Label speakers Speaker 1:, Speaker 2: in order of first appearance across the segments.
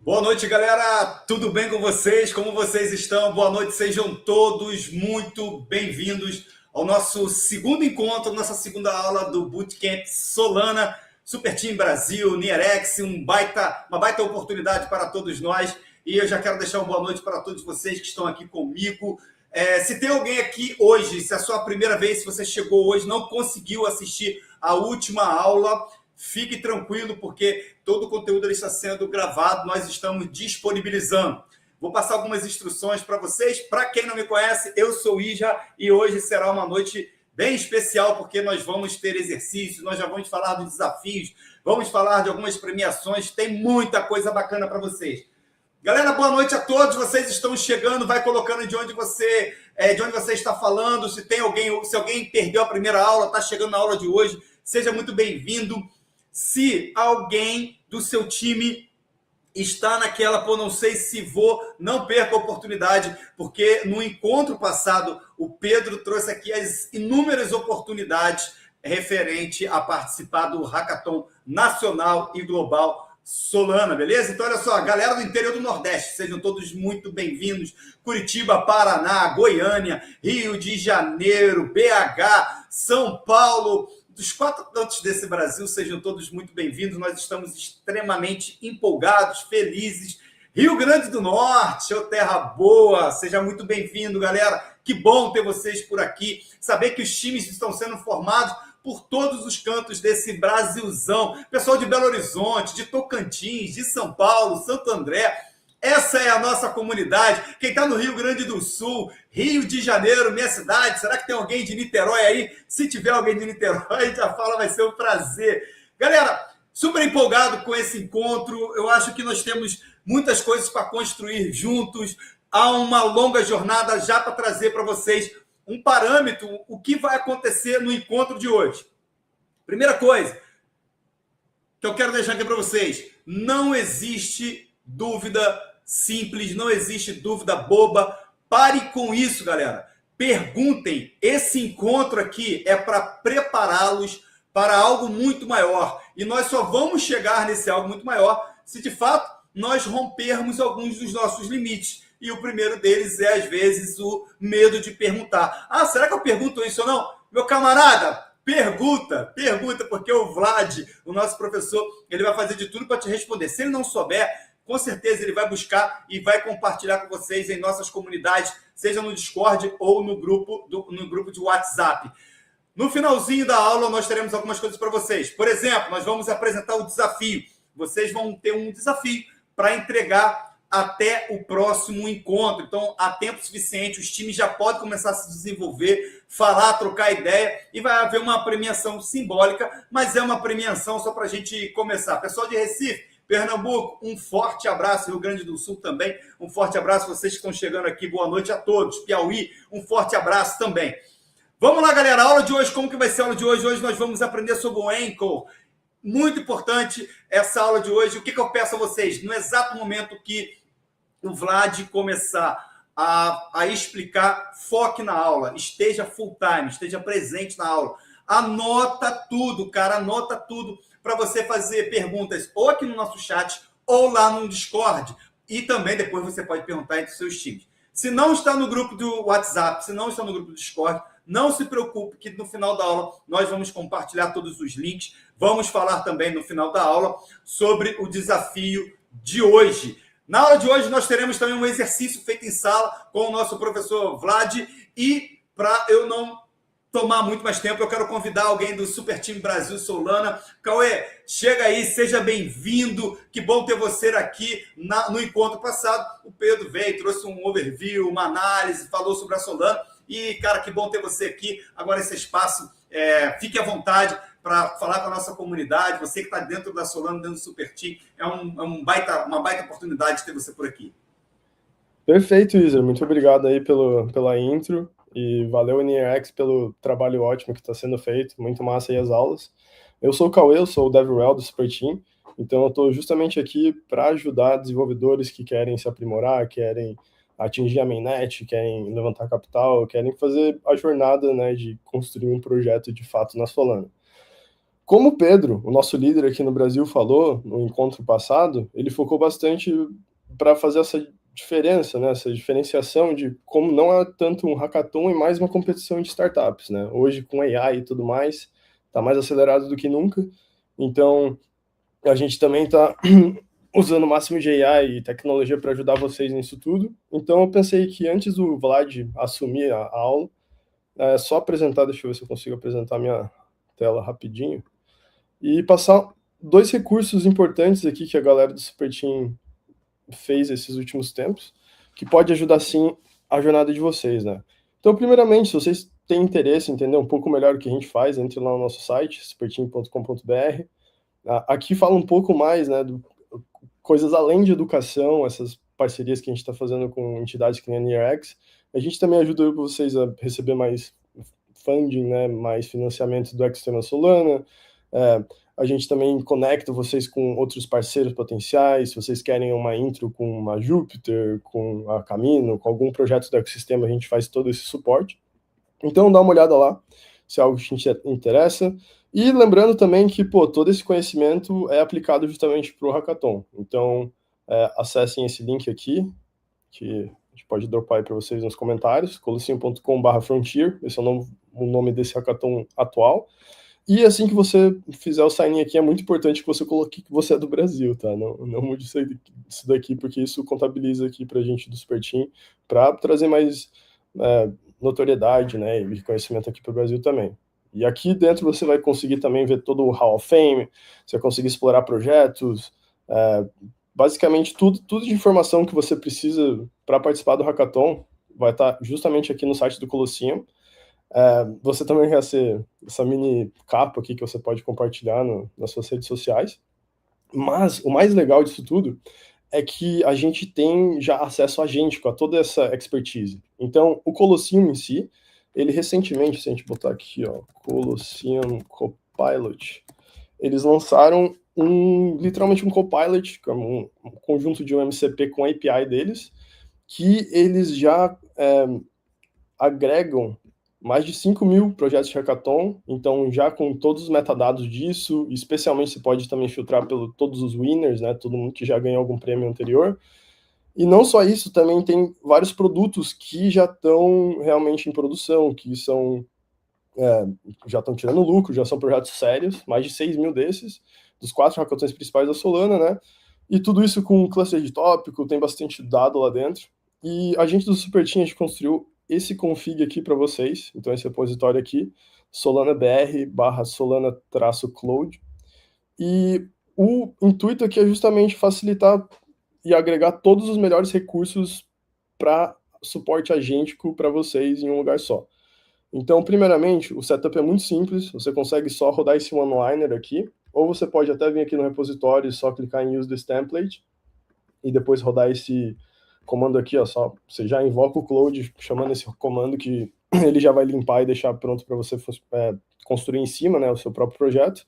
Speaker 1: Boa noite, galera. Tudo bem com vocês? Como vocês estão? Boa noite, sejam todos muito bem-vindos ao nosso segundo encontro, nossa segunda aula do Bootcamp Solana, Super Team Brasil, Nierex, uma baita oportunidade para todos nós. E eu já quero deixar uma boa noite para todos vocês que estão aqui comigo. Se tem alguém aqui hoje, se é a sua primeira vez, se você chegou hoje, não conseguiu assistir a última aula, fique tranquilo, porque todo o conteúdo está sendo gravado, nós estamos disponibilizando. Vou passar algumas instruções para vocês. Para quem não me conhece, eu sou o Ija e hoje será uma noite bem especial, porque nós vamos ter exercícios, nós já vamos falar dos desafios, vamos falar de algumas premiações, tem muita coisa bacana para vocês. Galera, boa noite a todos. Vocês estão chegando, vai colocando de onde você está falando. Se alguém perdeu a primeira aula, está chegando na aula de hoje, seja muito bem-vindo. Se alguém do seu time está naquela, não sei se vou, não perca a oportunidade, porque no encontro passado o Pedro trouxe aqui as inúmeras oportunidades referente a participar do Hackathon Nacional e Global Solana, beleza? Então, olha só, galera do interior do Nordeste, sejam todos muito bem-vindos. Curitiba, Paraná, Goiânia, Rio de Janeiro, BH, São Paulo, dos quatro cantos desse Brasil, sejam todos muito bem-vindos. Nós estamos extremamente empolgados, felizes. Rio Grande do Norte, ô terra boa, seja muito bem-vindo, galera. Que bom ter vocês por aqui. Saber que os times estão sendo formados por todos os cantos desse Brasilzão. Pessoal de Belo Horizonte, de Tocantins, de São Paulo, Santo André. Essa é a nossa comunidade. Quem está no Rio Grande do Sul, Rio de Janeiro, minha cidade. Será que tem alguém de Niterói aí? Se tiver alguém de Niterói, já fala, vai ser um prazer. Galera, super empolgado com esse encontro. Eu acho que nós temos muitas coisas para construir juntos. Há uma longa jornada já para trazer para vocês um parâmetro, o que vai acontecer no encontro de hoje. Primeira coisa que eu quero deixar aqui para vocês: não existe dúvida simples, não existe dúvida boba. Pare com isso, galera. Perguntem. Esse encontro aqui é para prepará-los para algo muito maior. E nós só vamos chegar nesse algo muito maior se, de fato, nós rompermos alguns dos nossos limites. E o primeiro deles é, às vezes, o medo de perguntar. Ah, será que eu pergunto isso ou não? Meu camarada, pergunta, porque o Vlad, o nosso professor, ele vai fazer de tudo para te responder. Se ele não souber, com certeza ele vai buscar e vai compartilhar com vocês em nossas comunidades, seja no Discord ou no grupo de WhatsApp. No finalzinho da aula, nós teremos algumas coisas para vocês. Por exemplo, nós vamos apresentar o desafio. Vocês vão ter um desafio para entregar até o próximo encontro. Então, há tempo suficiente, os times já podem começar a se desenvolver, falar, trocar ideia, e vai haver uma premiação simbólica, mas é uma premiação só para a gente começar. Pessoal de Recife, Pernambuco, um forte abraço. Rio Grande do Sul também, um forte abraço. Vocês que estão chegando aqui, boa noite a todos. Piauí, um forte abraço também. Vamos lá, galera. A aula de hoje, como que vai ser a aula de hoje? Hoje nós vamos aprender sobre o Anchor. Muito importante essa aula de hoje. O que eu peço a vocês? No exato momento que o Vlad começar a explicar, foque na aula, esteja full time, esteja presente na aula. Anota tudo, cara, anota tudo para você fazer perguntas ou aqui no nosso chat ou lá no Discord. E também depois você pode perguntar entre os seus times. Se não está no grupo do WhatsApp, se não está no grupo do Discord, não se preocupe que no final da aula nós vamos compartilhar todos os links. Vamos falar também no final da aula sobre o desafio de hoje. Na aula de hoje nós teremos também um exercício feito em sala com o nosso professor Vlad. E para eu não tomar muito mais tempo, eu quero convidar alguém do Super Team Brasil Solana. Cauê, chega aí, seja bem-vindo. Que bom ter você aqui no encontro passado. O Pedro veio, trouxe um overview, uma análise, falou sobre a Solana. E, cara, que bom ter você aqui. Agora esse espaço, fique à vontade para falar com a nossa comunidade. Você que está dentro da Solana, dentro do Super Team, uma baita oportunidade de ter você por aqui.
Speaker 2: Perfeito, Isa. Muito obrigado aí pela intro e valeu, Nierex, pelo trabalho ótimo que está sendo feito. Muito massa aí as aulas. Eu sou o Cauê, eu sou o DevRel do Super Team, então eu estou justamente aqui para ajudar desenvolvedores que querem se aprimorar, querem atingir a mainnet, querem levantar capital, querem fazer a jornada, né, de construir um projeto de fato na Solana. Como o Pedro, o nosso líder aqui no Brasil, falou no encontro passado, ele focou bastante para fazer essa diferença, né, essa diferenciação de como não é tanto um hackathon e mais uma competição de startups, né? Hoje, com AI e tudo mais, está mais acelerado do que nunca. Então, a gente também está usando o máximo de AI e tecnologia para ajudar vocês nisso tudo. Então, eu pensei que antes do Vlad assumir a aula, é só apresentar, deixa eu ver se eu consigo apresentar minha tela rapidinho, e passar dois recursos importantes aqui que a galera do Super Team fez esses últimos tempos, que pode ajudar sim a jornada de vocês, né? Então, primeiramente, se vocês têm interesse em entender um pouco melhor o que a gente faz, entre lá no nosso site, superteam.com.br. Aqui fala um pouco mais, né, coisas além de educação, essas parcerias que a gente está fazendo com entidades que nem a NearX. A gente também ajuda vocês a receber mais funding, né, mais financiamento do ecossistema Solana. A gente também conecta vocês com outros parceiros potenciais. Se vocês querem uma intro com uma Jupyter, com a Camino, com algum projeto do ecossistema, a gente faz todo esse suporte. Então, dá uma olhada lá, se é algo que te interessa. E lembrando também que, todo esse conhecimento é aplicado justamente para o Hackathon. Então, acessem esse link aqui, que a gente pode dropar aí para vocês nos comentários, colossinho.com/frontier, esse é o nome desse Hackathon atual. E assim que você fizer o sign-in aqui, é muito importante que você coloque que você é do Brasil, tá? Não mude isso daqui, porque isso contabiliza aqui para a gente do Super Team, para trazer mais notoriedade, né, e reconhecimento aqui para o Brasil também. E aqui dentro você vai conseguir também ver todo o Hall of Fame, você vai conseguir explorar projetos, basicamente tudo de informação que você precisa para participar do Hackathon vai estar justamente aqui no site do Colossinho. Você também vai ser essa mini capa aqui que você pode compartilhar nas suas redes sociais. Mas o mais legal disso tudo é que a gente tem já acesso a gente com toda essa expertise. Então, o Colosseum em si, ele recentemente, se a gente botar aqui, ó, Colosseum Copilot, eles lançaram literalmente um Copilot, um conjunto de um MCP com a API deles, que eles já agregam mais de 5.000 projetos de hackathon, então já com todos os metadados disso, especialmente você pode também filtrar pelo todos os winners, né, todo mundo que já ganhou algum prêmio anterior. E não só isso, também tem vários produtos que já estão realmente em produção, que são já estão tirando lucro, já são projetos sérios, mais de 6.000 desses, dos 4 hackathons principais da Solana, né? E tudo isso com um cluster de tópico, tem bastante dado lá dentro. E a gente do Super Team, a gente construiu esse config aqui para vocês, então esse repositório aqui, solanabr/solana-cloud. E o intuito aqui é justamente facilitar e agregar todos os melhores recursos para suporte agêntico para vocês em um lugar só. Então, primeiramente, o setup é muito simples, você consegue só rodar esse one-liner aqui, ou você pode até vir aqui no repositório e só clicar em Use this template, e depois rodar esse comando aqui, ó, só você já invoca o Cloud chamando esse comando que ele já vai limpar e deixar pronto para você construir em cima, né, o seu próprio projeto.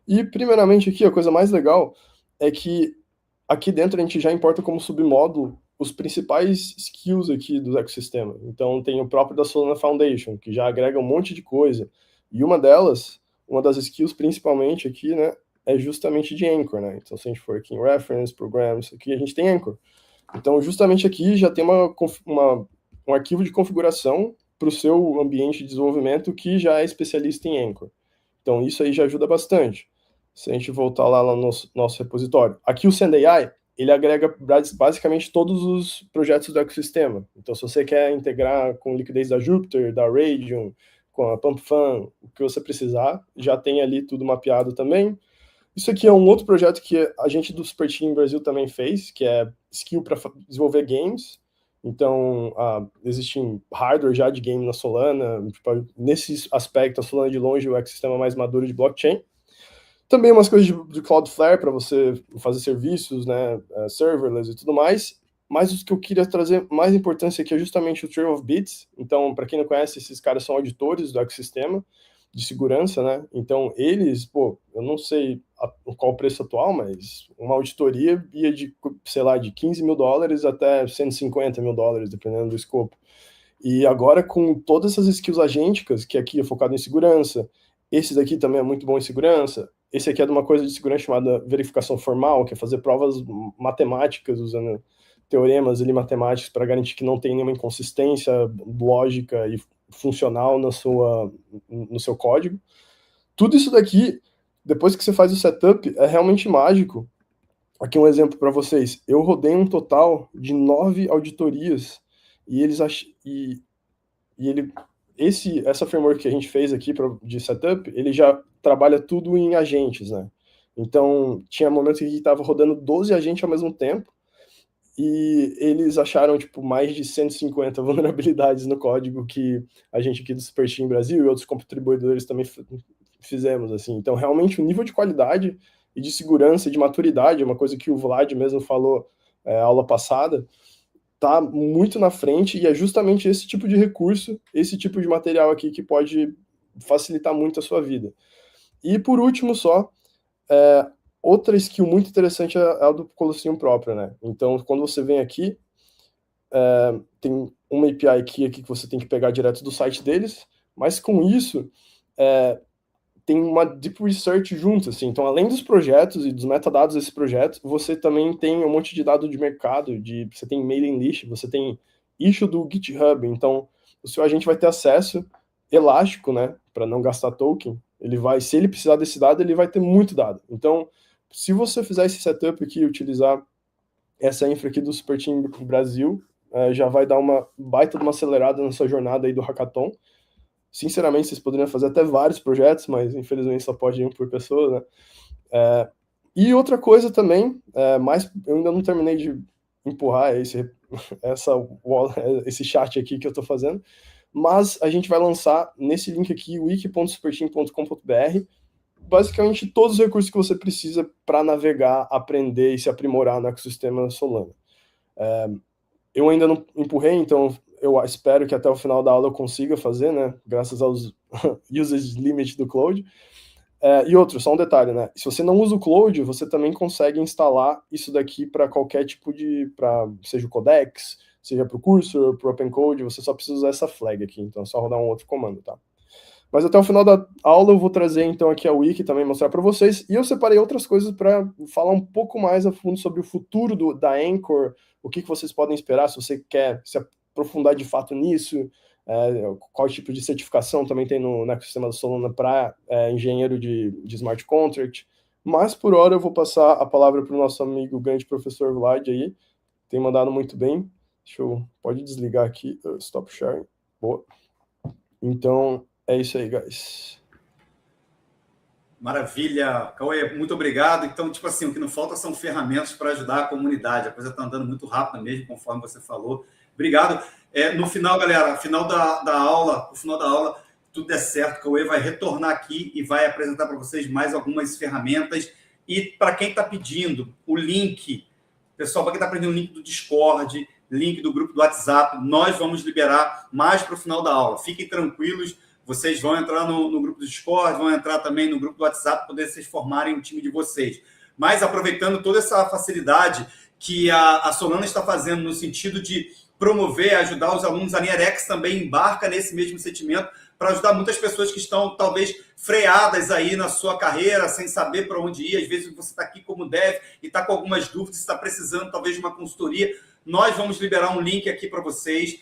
Speaker 2: E primeiramente aqui, a coisa mais legal é que aqui dentro a gente já importa como submódulo os principais skills aqui do ecossistema. Então tem o próprio da Solana Foundation, que já agrega um monte de coisa. E uma das skills principalmente aqui, né, é justamente de Anchor, né? Então se a gente for aqui em Reference, Programs, aqui a gente tem Anchor. Então, justamente aqui já tem um arquivo de configuração para o seu ambiente de desenvolvimento que já é especialista em Anchor. Então, isso aí já ajuda bastante. Se a gente voltar lá no nosso repositório. Aqui o SendAI, ele agrega basicamente todos os projetos do ecossistema. Então, se você quer integrar com liquidez da Jupyter, da Radium, com a PumpFun, o que você precisar, já tem ali tudo mapeado também. Isso aqui é um outro projeto que a gente do Super Team Brasil também fez, que é skill para desenvolver games. Então, existe hardware já de game na Solana. Tipo, nesse aspecto, a Solana de longe é o ecossistema mais maduro de blockchain. Também umas coisas de Cloudflare para você fazer serviços, né, serverless e tudo mais. Mas o que eu queria trazer mais importância aqui é justamente o Trail of Bits. Então, para quem não conhece, esses caras são auditores do ecossistema de segurança, né? Então, eles, eu não sei qual o preço atual, mas uma auditoria ia de, sei lá, de $15 mil até $150 mil, dependendo do escopo. E agora, com todas essas skills agênticas, que aqui é focado em segurança, Esse daqui também é muito bom em segurança. Esse aqui é de uma coisa de segurança chamada verificação formal, que é fazer provas matemáticas usando teoremas ali matemáticos para garantir que não tem nenhuma inconsistência lógica e funcional no seu código. Tudo isso daqui, depois que você faz o setup, é realmente mágico. Aqui um exemplo para vocês. Eu rodei um total de 9 auditorias e eles e ele essa framework que a gente fez aqui de setup, ele já trabalha tudo em agentes, né? Então, tinha momentos que estava rodando 12 agentes ao mesmo tempo e eles acharam, tipo, mais de 150 vulnerabilidades no código que a gente aqui do Super Team Brasil e outros contribuidores também fizemos, assim. Então, realmente, o nível de qualidade e de segurança e de maturidade, uma coisa que o Vlad mesmo falou aula passada, tá muito na frente e é justamente esse tipo de recurso, esse tipo de material aqui que pode facilitar muito a sua vida. E por último só, outra skill muito interessante é a do Colosseum próprio, né? Então, quando você vem aqui, tem uma API aqui que você tem que pegar direto do site deles, mas com isso, tem uma deep research junto, assim. Então, além dos projetos e dos metadados desse projeto, você também tem um monte de dado de mercado, você tem mailing list, você tem issue do GitHub. Então, o seu agente vai ter acesso elástico, né, para não gastar token. Se ele precisar desse dado, ele vai ter muito dado. Então, se você fizer esse setup aqui e utilizar essa infra aqui do Super Team Brasil, já vai dar uma baita de uma acelerada na sua jornada aí do hackathon. Sinceramente, vocês poderiam fazer até vários projetos, mas infelizmente só pode ir um por pessoa, né? E outra coisa também, mas eu ainda não terminei de empurrar esse chat aqui que eu estou fazendo, mas a gente vai lançar nesse link aqui, wiki.superteam.com.br, basicamente todos os recursos que você precisa para navegar, aprender e se aprimorar no ecossistema Solana. Eu ainda não empurrei, então eu espero que até o final da aula eu consiga fazer, né? Graças aos usage limit do Cloud. E outro, só um detalhe, né? Se você não usa o Cloud, você também consegue instalar isso daqui para qualquer tipo seja o Codex, seja para o Cursor, para o OpenCode, você só precisa usar essa flag aqui, então é só rodar um outro comando, tá? Mas até o final da aula eu vou trazer então aqui a wiki também mostrar para vocês, e eu separei outras coisas para falar um pouco mais a fundo sobre o futuro da Anchor, o que vocês podem esperar se você quer se aprofundar de fato nisso, qual tipo de certificação também tem no ecossistema da Solana para engenheiro de smart contract. Mas por hora eu vou passar a palavra para o nosso amigo grande professor Vlad aí, tem mandado muito bem. Pode desligar aqui, stop sharing. Boa. Então, é isso aí, guys.
Speaker 1: Maravilha, Cauê, muito obrigado. Então, tipo assim, o que não falta são ferramentas para ajudar a comunidade. A coisa está andando muito rápido mesmo, conforme você falou. Obrigado. No final, galera, no final da aula, tudo der certo, Cauê vai retornar aqui e vai apresentar para vocês mais algumas ferramentas. E para quem está pedindo o link, pessoal, para quem está pedindo o link do Discord, link do grupo do WhatsApp, nós vamos liberar mais para o final da aula. Fiquem tranquilos. Vocês vão entrar no grupo do Discord, vão entrar também no grupo do WhatsApp para poder vocês formarem o time de vocês. Mas aproveitando toda essa facilidade que a Solana está fazendo no sentido de promover, ajudar os alunos, a Nierex também embarca nesse mesmo sentimento para ajudar muitas pessoas que estão talvez freadas aí na sua carreira, sem saber para onde ir. Às vezes você está aqui como dev e está com algumas dúvidas, está precisando talvez de uma consultoria. Nós vamos liberar um link aqui para vocês,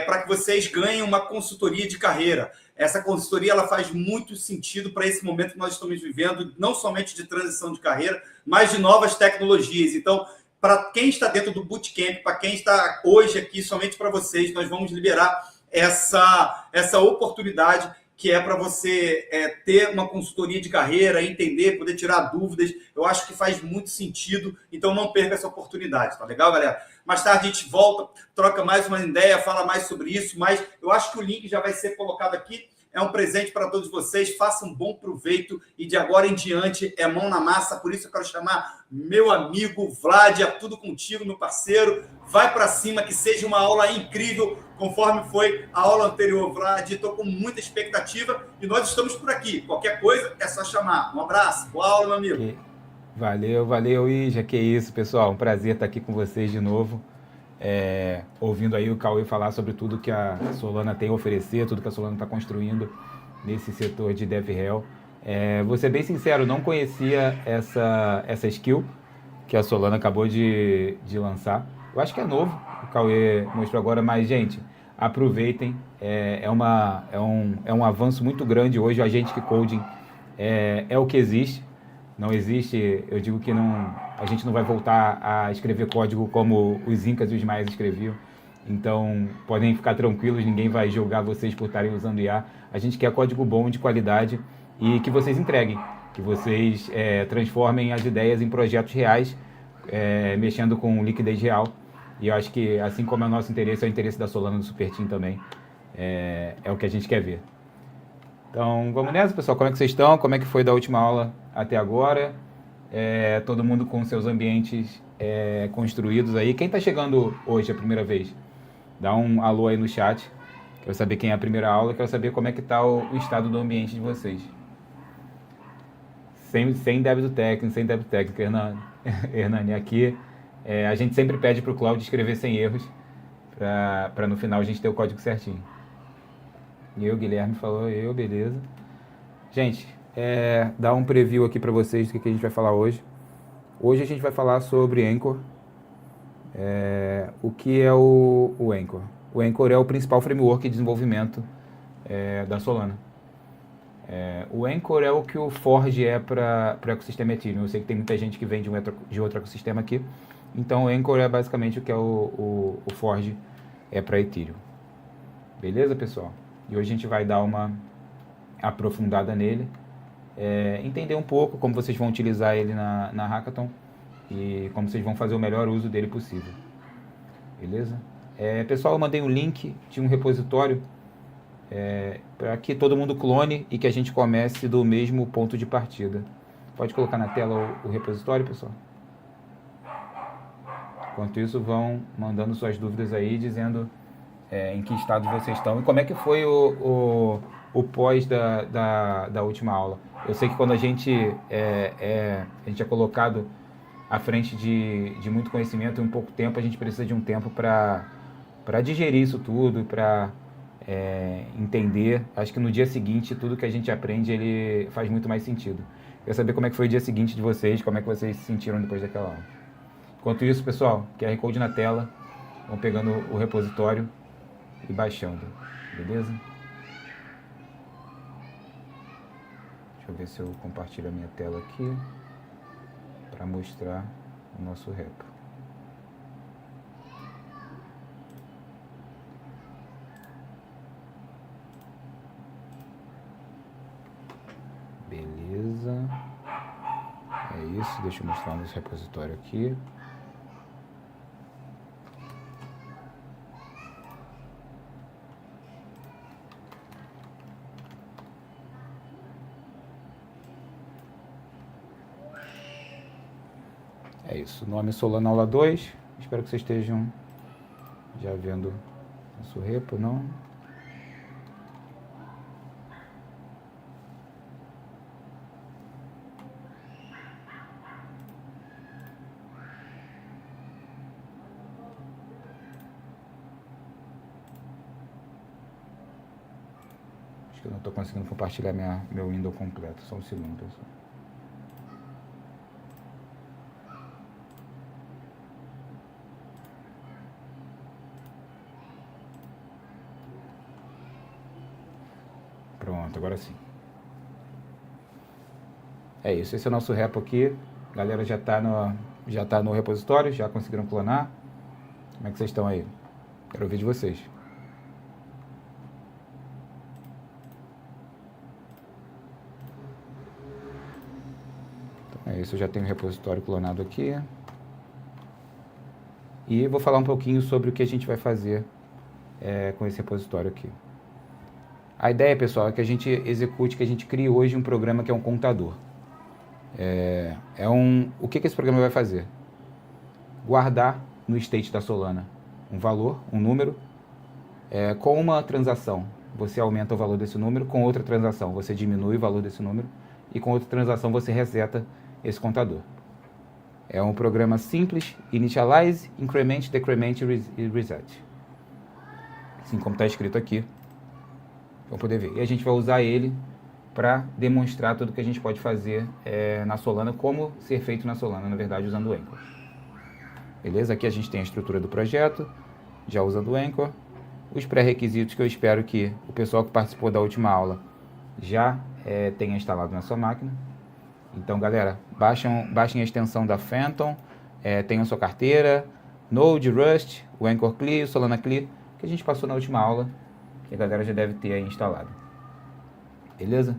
Speaker 1: para que vocês ganhem uma consultoria de carreira. Essa consultoria ela faz muito sentido para esse momento que nós estamos vivendo, não somente de transição de carreira, mas de novas tecnologias. Então, para quem está dentro do Bootcamp, para quem está hoje aqui, somente para vocês, nós vamos liberar essa oportunidade que é para você ter uma consultoria de carreira, entender, poder tirar dúvidas. Eu acho que faz muito sentido, então não perca essa oportunidade, tá legal, galera? Mais tarde a gente volta, troca mais uma ideia, fala mais sobre isso, mas eu acho que o link já vai ser colocado aqui. É um presente para todos vocês, façam um bom proveito e de agora em diante é mão na massa, por isso eu quero chamar meu amigo Vlad, é tudo contigo, meu parceiro, vai para cima, que seja uma aula incrível, conforme foi a aula anterior, Vlad, estou com muita expectativa e nós estamos por aqui, qualquer coisa é só chamar. Um abraço, boa aula, meu amigo.
Speaker 3: Valeu, Ija, que isso, pessoal, um prazer estar aqui com vocês de novo. Ouvindo aí o Cauê falar sobre tudo que a Solana tem a oferecer, tudo que a Solana está construindo nesse setor de DevRel. Vou ser bem sincero, não conhecia essa skill que a Solana acabou de lançar. Eu acho que é novo, o Cauê mostrou agora, mas, gente, aproveitem. É um avanço muito grande hoje. O Agentic Coding é o que existe. Não existe, eu digo que a gente não vai voltar a escrever código como os Incas e os Maias escreviam. Então, podem ficar tranquilos, ninguém vai julgar vocês por estarem usando IA. A gente quer código bom, de qualidade, e que vocês entreguem, que vocês transformem as ideias em projetos reais, mexendo com liquidez real. E eu acho que, assim como é o nosso interesse, é o interesse da Solana do Super Team também. É o que a gente quer ver. Então, vamos nessa, pessoal. Como é que vocês estão? Como é que foi da última aula até agora? Todo mundo com seus ambientes construídos aí. Quem está chegando hoje a primeira vez? Dá um alô aí no chat. Quero saber quem é a primeira aula. Quero saber como é que está o estado do ambiente de vocês. Sem débito técnico, Hernani, aqui. A gente sempre pede para o Cláudio escrever sem erros, para no final a gente ter o código certinho. Guilherme falou, beleza. Gente, dar um preview aqui para vocês do que a gente vai falar hoje. Hoje a gente vai falar sobre Anchor. O que é o Anchor? O Anchor é o principal framework de desenvolvimento da Solana. O Anchor é o que o Forge é para o ecossistema Ethereum. Eu sei que tem muita gente que vem de outro ecossistema aqui. Então o Anchor é basicamente o que é o Forge para Ethereum. Beleza, pessoal? E hoje a gente vai dar uma aprofundada nele, entender um pouco como vocês vão utilizar ele na Hackathon e como vocês vão fazer o melhor uso dele possível. Beleza? Pessoal, eu mandei um link de um repositório para que todo mundo clone e que a gente comece do mesmo ponto de partida. Pode colocar na tela o repositório, pessoal? Enquanto isso, vão mandando suas dúvidas aí, dizendo em que estado vocês estão e como é que foi o pós da última aula. Eu sei que quando a gente é colocado à frente de muito conhecimento em um pouco tempo, a gente precisa de um tempo para digerir isso tudo, para entender. Acho que no dia seguinte, tudo que a gente aprende, ele faz muito mais sentido. Eu quero saber como é que foi o dia seguinte de vocês, como é que vocês se sentiram depois daquela aula. Enquanto isso, pessoal, QR Code na tela, vão pegando o repositório e baixando, beleza? Deixa eu ver se eu compartilho a minha tela aqui para mostrar o nosso repo. Beleza. É isso, deixa eu mostrar o nosso repositório aqui. É isso, nome Solana Aula 2. Espero que vocês estejam já vendo nosso repo, não? Acho que eu não estou conseguindo compartilhar meu window completo. Só um segundo, pessoal. Pronto, agora sim. É isso, esse é o nosso repo aqui. A galera já tá no repositório, já conseguiram clonar. Como é que vocês estão aí? Quero ouvir de vocês. Então é isso, eu já tenho o repositório clonado aqui. E vou falar um pouquinho sobre o que a gente vai fazer com esse repositório aqui. A ideia, pessoal, é que a gente execute, que a gente crie hoje um programa que é um contador. O que esse programa vai fazer? Guardar no state da Solana um valor, um número, com uma transação. Você aumenta o valor desse número, com outra transação você diminui o valor desse número e com outra transação você reseta esse contador. É um programa simples, initialize, increment, decrement e reset. Assim como está escrito aqui. vão poder ver. E a gente vai usar ele para demonstrar tudo que a gente pode fazer na Solana, como ser feito na Solana, na verdade, usando o Anchor. Beleza? Aqui a gente tem a estrutura do projeto, já usando o Anchor. Os pré-requisitos que eu espero que o pessoal que participou da última aula já tenha instalado na sua máquina. Então, galera, baixem a extensão da Phantom, tenham sua carteira, Node, Rust, o Anchor CLI, o Solana CLI, que a gente passou na última aula, que a galera já deve ter aí instalado. Beleza?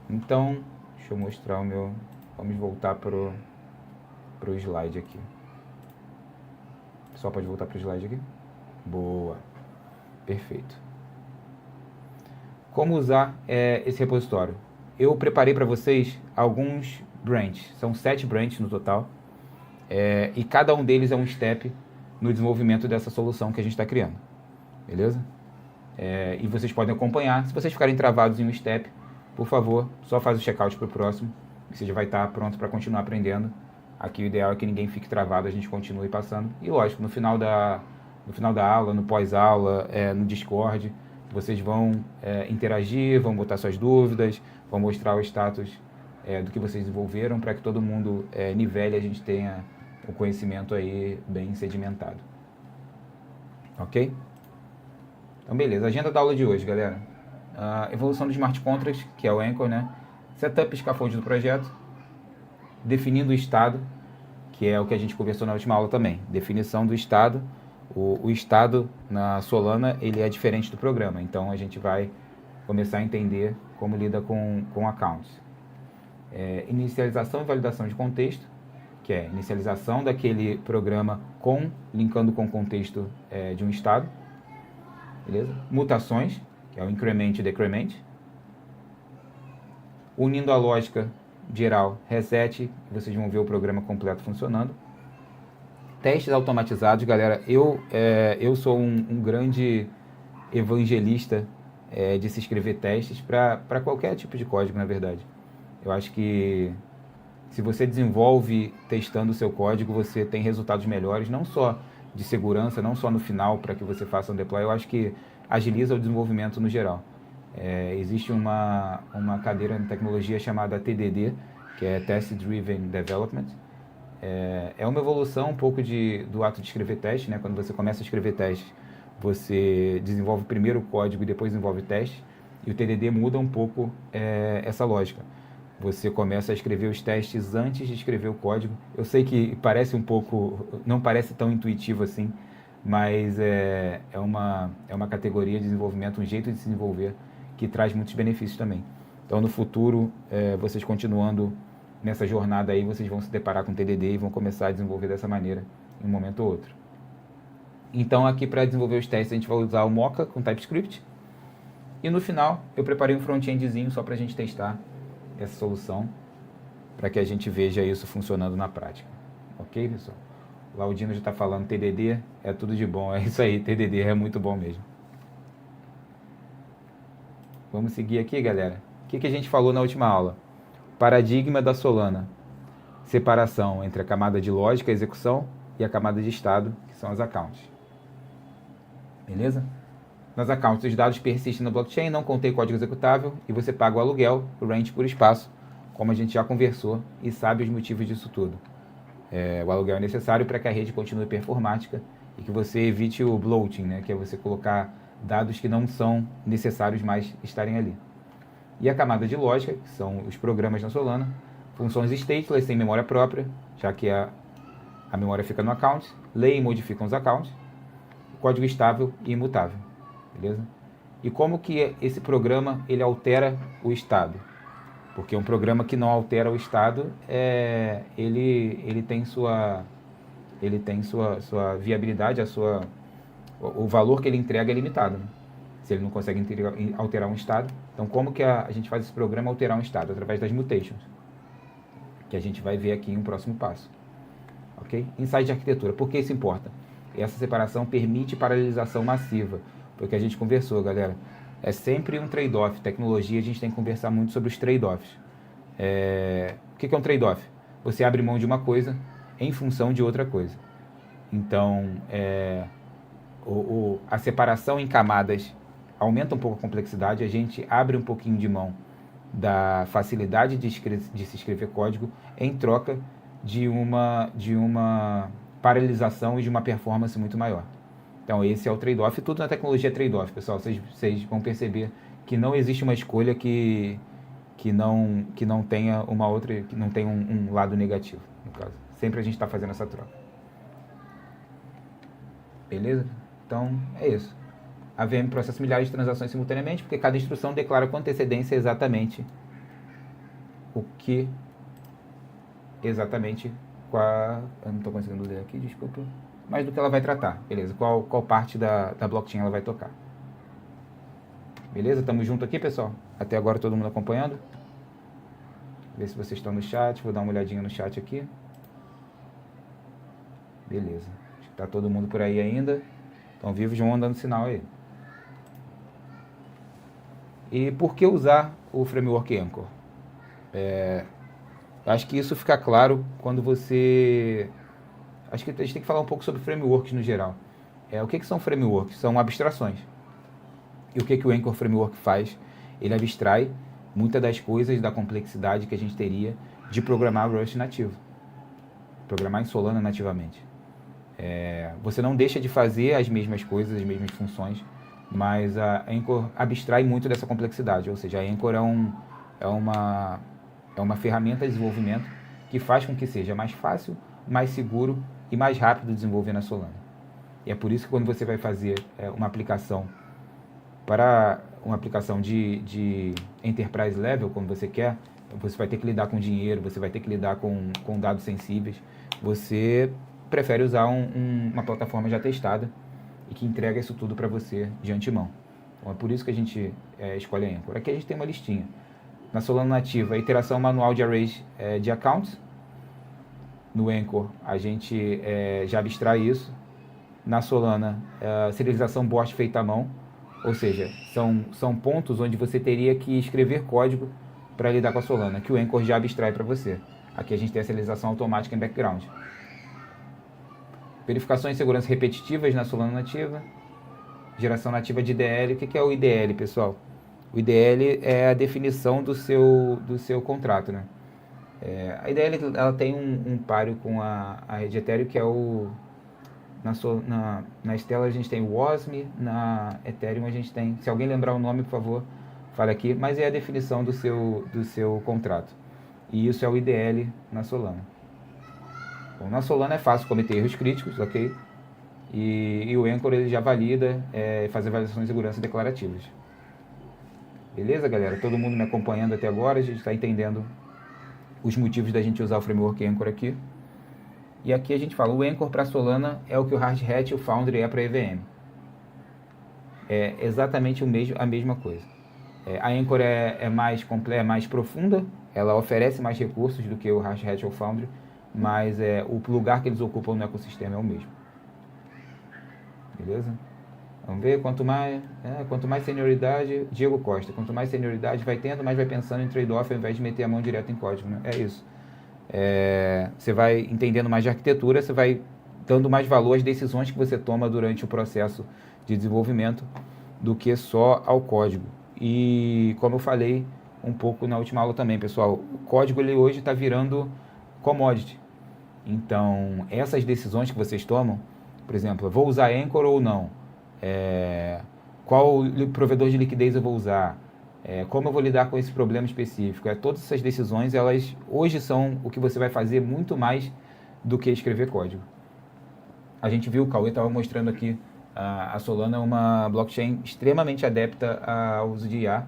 Speaker 3: Então, deixa eu mostrar o meu... Vamos voltar pro slide aqui. Só pode voltar pro slide aqui? Boa. Perfeito. Como usar esse repositório? Eu preparei para vocês alguns branches. São 7 branches no total. E cada um deles é um step no desenvolvimento dessa solução que a gente está criando. Beleza? E vocês podem acompanhar. Se vocês ficarem travados em um step, por favor, só faz o checkout para o próximo. Que você já vai estar pronto para continuar aprendendo. Aqui o ideal é que ninguém fique travado, a gente continue passando. E lógico, no final da aula, no pós-aula, no Discord, vocês vão interagir, vão botar suas dúvidas, vão mostrar o status do que vocês desenvolveram para que todo mundo nivele e a gente tenha o conhecimento aí bem sedimentado. Ok? Então, beleza. Agenda da aula de hoje, galera. Evolução do Smart Contracts, que é o Anchor, né? Setup e scaffold do projeto. Definindo o estado, que é o que a gente conversou na última aula também. Definição do estado. O estado na Solana, ele é diferente do programa. Então, a gente vai começar a entender como lida com accounts. Inicialização e validação de contexto, que é inicialização daquele programa linkando com o contexto de um estado. Beleza? Mutações, que é o increment e decrement. Unindo a lógica geral, reset, vocês vão ver o programa completo funcionando. Testes automatizados, galera, eu sou um grande evangelista de se escrever testes para qualquer tipo de código, na verdade. Eu acho que se você desenvolve testando o seu código, você tem resultados melhores, não só de segurança, não só no final para que você faça um deploy, eu acho que agiliza o desenvolvimento no geral. Existe uma cadeira em tecnologia chamada TDD, que é Test Driven Development. É uma evolução um pouco do ato de escrever teste, né? Quando você começa a escrever teste, você desenvolve primeiro o código e depois desenvolve teste. E o TDD muda um pouco essa lógica. Você começa a escrever os testes antes de escrever o código. Eu sei que parece não parece tão intuitivo assim, mas é uma categoria de desenvolvimento, um jeito de se desenvolver que traz muitos benefícios também. Então, no futuro, vocês continuando nessa jornada aí, vocês vão se deparar com TDD e vão começar a desenvolver dessa maneira em um momento ou outro. Então, aqui para desenvolver os testes, a gente vai usar o Mocha com TypeScript. E no final, eu preparei um front-endzinho só para a gente testar essa solução, para que a gente veja isso funcionando na prática. Ok, pessoal? O Laudino já está falando, TDD é tudo de bom. É isso aí, TDD é muito bom mesmo. Vamos seguir aqui, galera. O que a gente falou na última aula? Paradigma da Solana. Separação entre a camada de lógica, execução, e a camada de estado, que são as accounts. Beleza? Nas accounts, os dados persistem na blockchain, não contém código executável, e você paga o aluguel, o rent por espaço, como a gente já conversou, e sabe os motivos disso tudo. O aluguel é necessário para que a rede continue performática e que você evite o bloating, né, que é você colocar dados que não são necessários mais estarem ali. E a camada de lógica, que são os programas na Solana, funções stateless sem memória própria, já que a memória fica no account, lê e modificam os accounts, código estável e imutável, beleza? E como que esse programa ele altera o estado? Porque um programa que não altera o estado, ele tem sua viabilidade, o valor que ele entrega é limitado, né? Se ele não consegue alterar um estado. Então, como que a gente faz esse programa alterar um estado? Através das mutations, que a gente vai ver aqui em um próximo passo. Ok? Insight de arquitetura. Por que isso importa? Essa separação permite paralelização massiva. Porque a gente conversou, galera. É sempre um trade-off. Tecnologia, a gente tem que conversar muito sobre os trade-offs. O que é um trade-off? Você abre mão de uma coisa em função de outra coisa. Então, a separação em camadas aumenta um pouco a complexidade, a gente abre um pouquinho de mão da facilidade de se escrever código em troca de uma paralisação e de uma performance muito maior. Então esse é o trade-off, tudo na tecnologia é trade-off, pessoal. Vocês vão perceber que não existe uma escolha que não tenha uma outra, que não tenha um lado negativo, no caso. Sempre a gente está fazendo essa troca. Beleza? Então é isso. A VM processa milhares de transações simultaneamente, porque cada instrução declara com antecedência exatamente eu não estou conseguindo ler aqui, desculpa, mas do que ela vai tratar, beleza? Qual parte da blockchain ela vai tocar. Beleza? Tamo junto aqui, pessoal? Até agora todo mundo acompanhando? Ver se vocês estão no chat, vou dar uma olhadinha no chat aqui. Beleza. Acho que tá todo mundo por aí ainda. Estão vivos, vão dando sinal aí. E por que usar o framework Anchor? Acho que isso fica claro quando você... Acho que a gente tem que falar um pouco sobre frameworks no geral. O que são frameworks? São abstrações. E o que o Anchor Framework faz? Ele abstrai muitas das coisas da complexidade que a gente teria de programar Rust nativo. Programar em Solana nativamente. Você não deixa de fazer as mesmas coisas, as mesmas funções, mas a Anchor abstrai muito dessa complexidade. Ou seja, a Anchor é uma ferramenta de desenvolvimento que faz com que seja mais fácil, mais seguro e mais rápido desenvolver na Solana. E é por isso que quando você vai fazer uma aplicação de enterprise level, como você quer, você vai ter que lidar com dinheiro, você vai ter que lidar com dados sensíveis, você prefere usar uma plataforma já testada e que entrega isso tudo para você de antemão. Então é por isso que a gente escolhe a Anchor. Aqui a gente tem uma listinha. Na Solana nativa, a iteração manual de arrays de accounts. No Anchor, a gente já abstrai isso. Na Solana, serialização BOSH feita à mão. Ou seja, são pontos onde você teria que escrever código para lidar com a Solana, que o Anchor já abstrai para você. Aqui a gente tem a serialização automática em background. Verificações de segurança repetitivas na Solana nativa. Geração nativa de IDL. O que é o IDL, pessoal? O IDL é a definição do seu contrato, né? A IDL ela tem um páreo com a rede Ethereum, que é o... Na Stellar a gente tem o OSM, na Ethereum a gente tem... Se alguém lembrar o nome, por favor, fale aqui. Mas é a definição do seu contrato. E isso é o IDL na Solana. Bom, na Solana é fácil cometer erros críticos, ok? E o Anchor ele já valida e faz avaliações de segurança declarativas. Beleza, galera? Todo mundo me acompanhando até agora, a gente está entendendo os motivos da gente usar o framework Anchor aqui. E aqui a gente fala, o Anchor para Solana é o que o Hardhat e o Foundry é para a EVM. É exatamente a mesma coisa. A Anchor é mais completa, é mais profunda, ela oferece mais recursos do que o Hardhat ou o Foundry, mas o lugar que eles ocupam no ecossistema é o mesmo. Beleza? Vamos ver, quanto mais senioridade, Diego Costa, quanto mais senioridade vai tendo, mais vai pensando em trade-off ao invés de meter a mão direto em código, né? É isso. Você vai entendendo mais de arquitetura, você vai dando mais valor às decisões que você toma durante o processo de desenvolvimento do que só ao código. E como eu falei um pouco na última aula também, pessoal, o código ele hoje está virando commodity. Então, essas decisões que vocês tomam, por exemplo, vou usar Anchor ou não? Qual provedor de liquidez eu vou usar? Como eu vou lidar com esse problema específico? Todas essas decisões, elas hoje são o que você vai fazer muito mais do que escrever código. A gente viu, o Cauê estava mostrando aqui, a Solana é uma blockchain extremamente adepta ao uso de IA.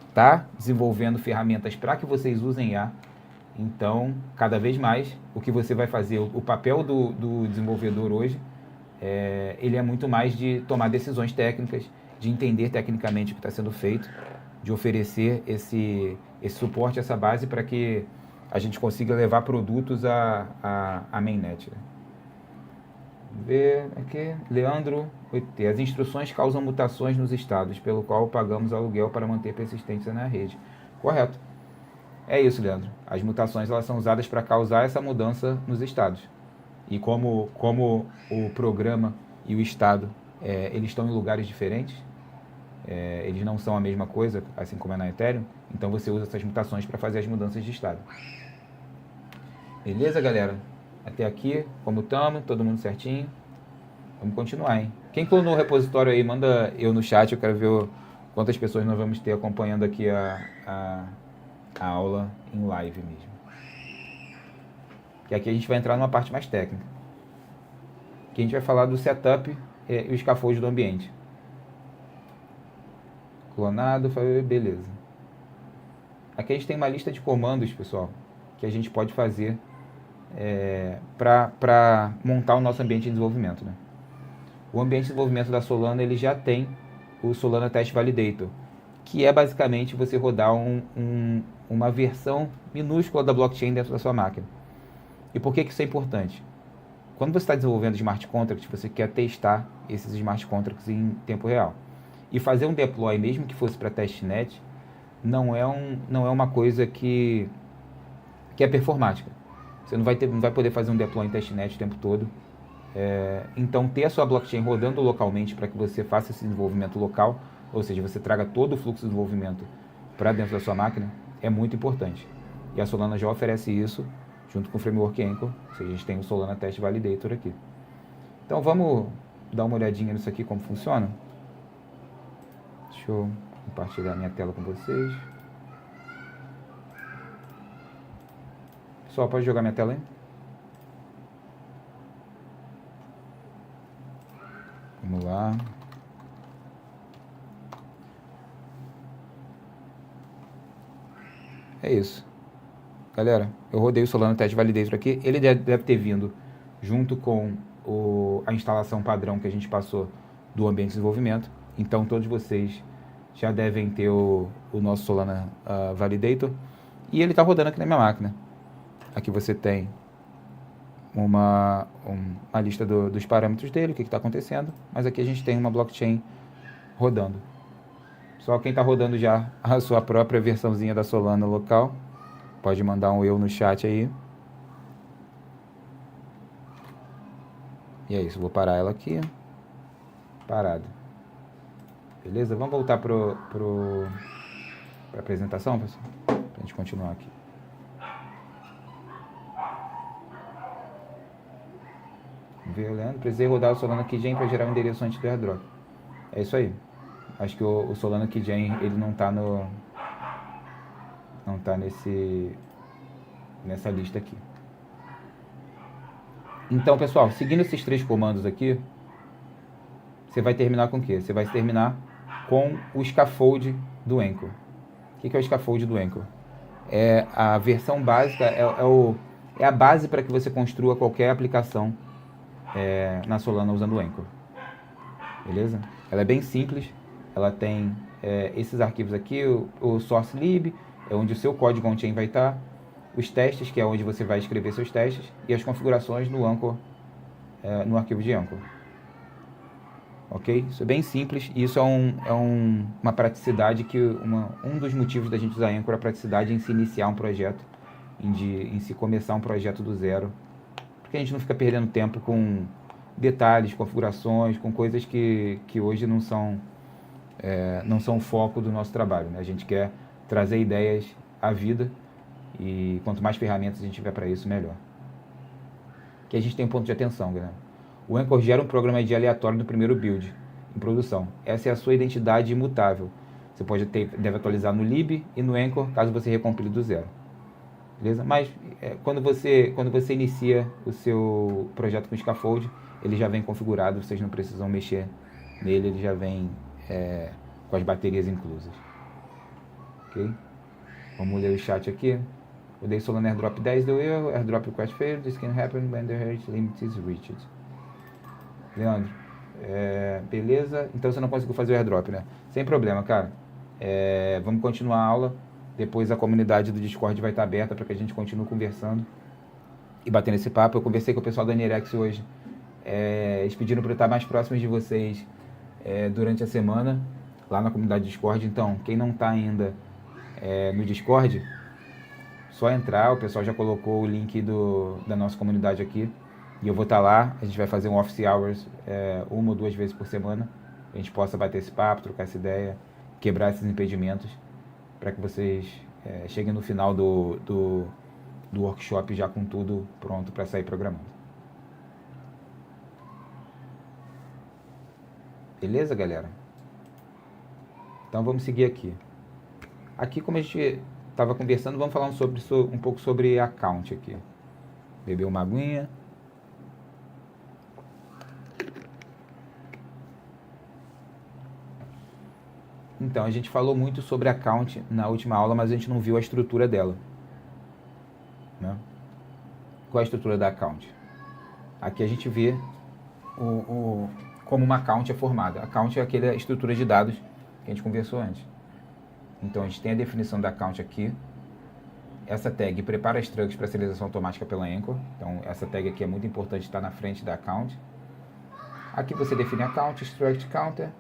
Speaker 3: Está desenvolvendo ferramentas para que vocês usem IA. Então, cada vez mais, o que você vai fazer, o papel do desenvolvedor hoje, ele é muito mais de tomar decisões técnicas, de entender tecnicamente o que está sendo feito, de oferecer esse suporte, essa base para que a gente consiga levar produtos à mainnet. Vamos ver aqui, Leandro, as instruções causam mutações nos estados, pelo qual pagamos aluguel para manter persistência na rede. Correto. É isso, Leandro. As mutações elas são usadas para causar essa mudança nos estados. E como o programa e o estado eles estão em lugares diferentes, eles não são a mesma coisa, assim como é na Ethereum, então você usa essas mutações para fazer as mudanças de estado. Beleza, galera? Até aqui, como estamos, todo mundo certinho. Vamos continuar, hein? Quem clonou o repositório aí, manda eu no chat, eu quero ver quantas pessoas nós vamos ter acompanhando aqui a aula em live mesmo. Que aqui a gente vai entrar numa parte mais técnica. Que a gente vai falar do setup e o scaffold do ambiente. Clonado, beleza. Aqui a gente tem uma lista de comandos, pessoal, que a gente pode fazer para montar o nosso ambiente de desenvolvimento, né? O ambiente de desenvolvimento da Solana, ele já tem o Solana Test Validator, que é basicamente você rodar uma versão minúscula da blockchain dentro da sua máquina. E por que isso é importante? Quando você está desenvolvendo smart contracts, você quer testar esses smart contracts em tempo real. E fazer um deploy, mesmo que fosse para testnet, não é uma coisa que é performática. Você não vai poder fazer um deploy em testnet o tempo todo. Então, ter a sua blockchain rodando localmente para que você faça esse desenvolvimento local, ou seja, você traga todo o fluxo de desenvolvimento para dentro da sua máquina, é muito importante. E a Solana já oferece isso junto com o Framework Anchor, ou seja, a gente tem o Solana Test Validator aqui. Então, vamos dar uma olhadinha nisso aqui, como funciona? Deixa eu compartilhar minha tela com vocês. Pessoal, pode jogar minha tela aí? Vamos lá. É isso. Galera, eu rodei o Solana Test Validator aqui. Ele deve ter vindo junto com a instalação padrão que a gente passou do ambiente de desenvolvimento. Então, todos vocês já devem ter o nosso Solana Validator. E ele está rodando aqui na minha máquina. Aqui você tem uma lista dos parâmetros dele, o que está acontecendo. Mas aqui a gente tem uma blockchain rodando. Só quem está rodando já a sua própria versãozinha da Solana local, pode mandar um eu no chat aí. E é isso, vou parar ela aqui. Parado. Beleza? Vamos voltar para a apresentação, pessoal? Para a gente continuar aqui. Viu, Leandro? Precisei rodar o Solana Keygen para gerar o endereço antes do airdrop. É isso aí. Acho que o Solana Keygen, ele não tá nessa lista aqui. Então, pessoal, seguindo esses 3 comandos aqui, você vai terminar com o quê? Você vai terminar com o scaffold do Anchor. O que é o scaffold do Anchor? É a versão básica, é a base para que você construa qualquer aplicação na Solana usando o Anchor. Beleza? Ela é bem simples. Ela tem esses arquivos aqui, o source lib, é onde o seu código on-chain vai estar, os testes, que é onde você vai escrever seus testes, e as configurações no Anchor, no arquivo de Anchor. Ok? Isso é bem simples, e isso é uma praticidade que, um dos motivos da gente usar Anchor é a praticidade em se iniciar um projeto, em se começar um projeto do zero, porque a gente não fica perdendo tempo com detalhes, configurações, com coisas que hoje não são o foco do nosso trabalho, né? A gente quer trazer ideias à vida e quanto mais ferramentas a gente tiver para isso, melhor. Aqui a gente tem um ponto de atenção, galera. O Anchor gera um programa ID aleatório no primeiro build, em produção. Essa é a sua identidade imutável. Você deve atualizar no lib e no Anchor, caso você recompile do zero. Beleza? Mas quando você inicia o seu projeto com scaffold, ele já vem configurado, vocês não precisam mexer nele, ele já vem com as baterias inclusas. Ok? Vamos ler o chat aqui. Eu dei Solana airdrop 10, deu erro, airdrop request failed, this can happen when the rate limit is reached. Leandro, beleza? Então você não conseguiu fazer o airdrop, né? Sem problema, cara. Vamos continuar a aula. Depois a comunidade do Discord vai estar aberta para que a gente continue conversando e batendo esse papo. Eu conversei com o pessoal da Nirex hoje. Eles pediram para eu estar mais próximos de vocês durante a semana, lá na comunidade do Discord. Então, quem não está ainda no Discord, só entrar. O pessoal já colocou o link da nossa comunidade aqui. E eu vou estar lá. A gente vai fazer um office hours 1 ou 2 vezes por semana. a gente possa bater esse papo, trocar essa ideia, quebrar esses impedimentos, para que vocês cheguem no final do workshop já com tudo pronto para sair programando. Beleza, galera? Então vamos seguir aqui. Aqui, como a gente estava conversando, vamos falar um pouco sobre account aqui. Beber uma aguinha. Então, a gente falou muito sobre account na última aula, mas a gente não viu a estrutura dela, né? Qual é a estrutura da account? Aqui a gente vê como uma account é formada. Account é aquela estrutura de dados que a gente conversou antes. Então, a gente tem a definição da account aqui. Essa tag prepara as structs para serialização automática pela Anchor. Então, essa tag aqui é muito importante estar na frente da account. Aqui você define account, struct, counter.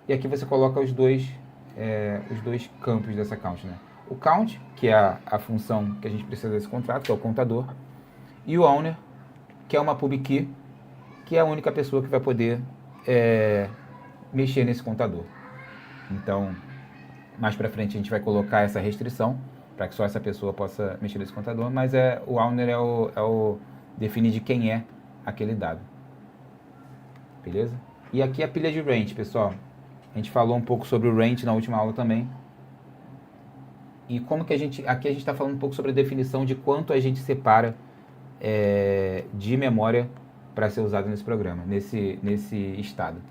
Speaker 3: E aqui você coloca os dois campos dessa account, né? O count, que é a função que a gente precisa desse contrato, que é o contador. E o owner, que é uma pub key, que é a única pessoa que vai poder mexer nesse contador. Então, mais para frente a gente vai colocar essa restrição para que só essa pessoa possa mexer nesse contador, mas o owner é o definir de quem é aquele dado. Beleza? E aqui a pilha de range, pessoal. A gente falou um pouco sobre o range na última aula também. E como que aqui a gente está falando um pouco sobre a definição de quanto a gente separa de memória para ser usado nesse programa, nesse estado,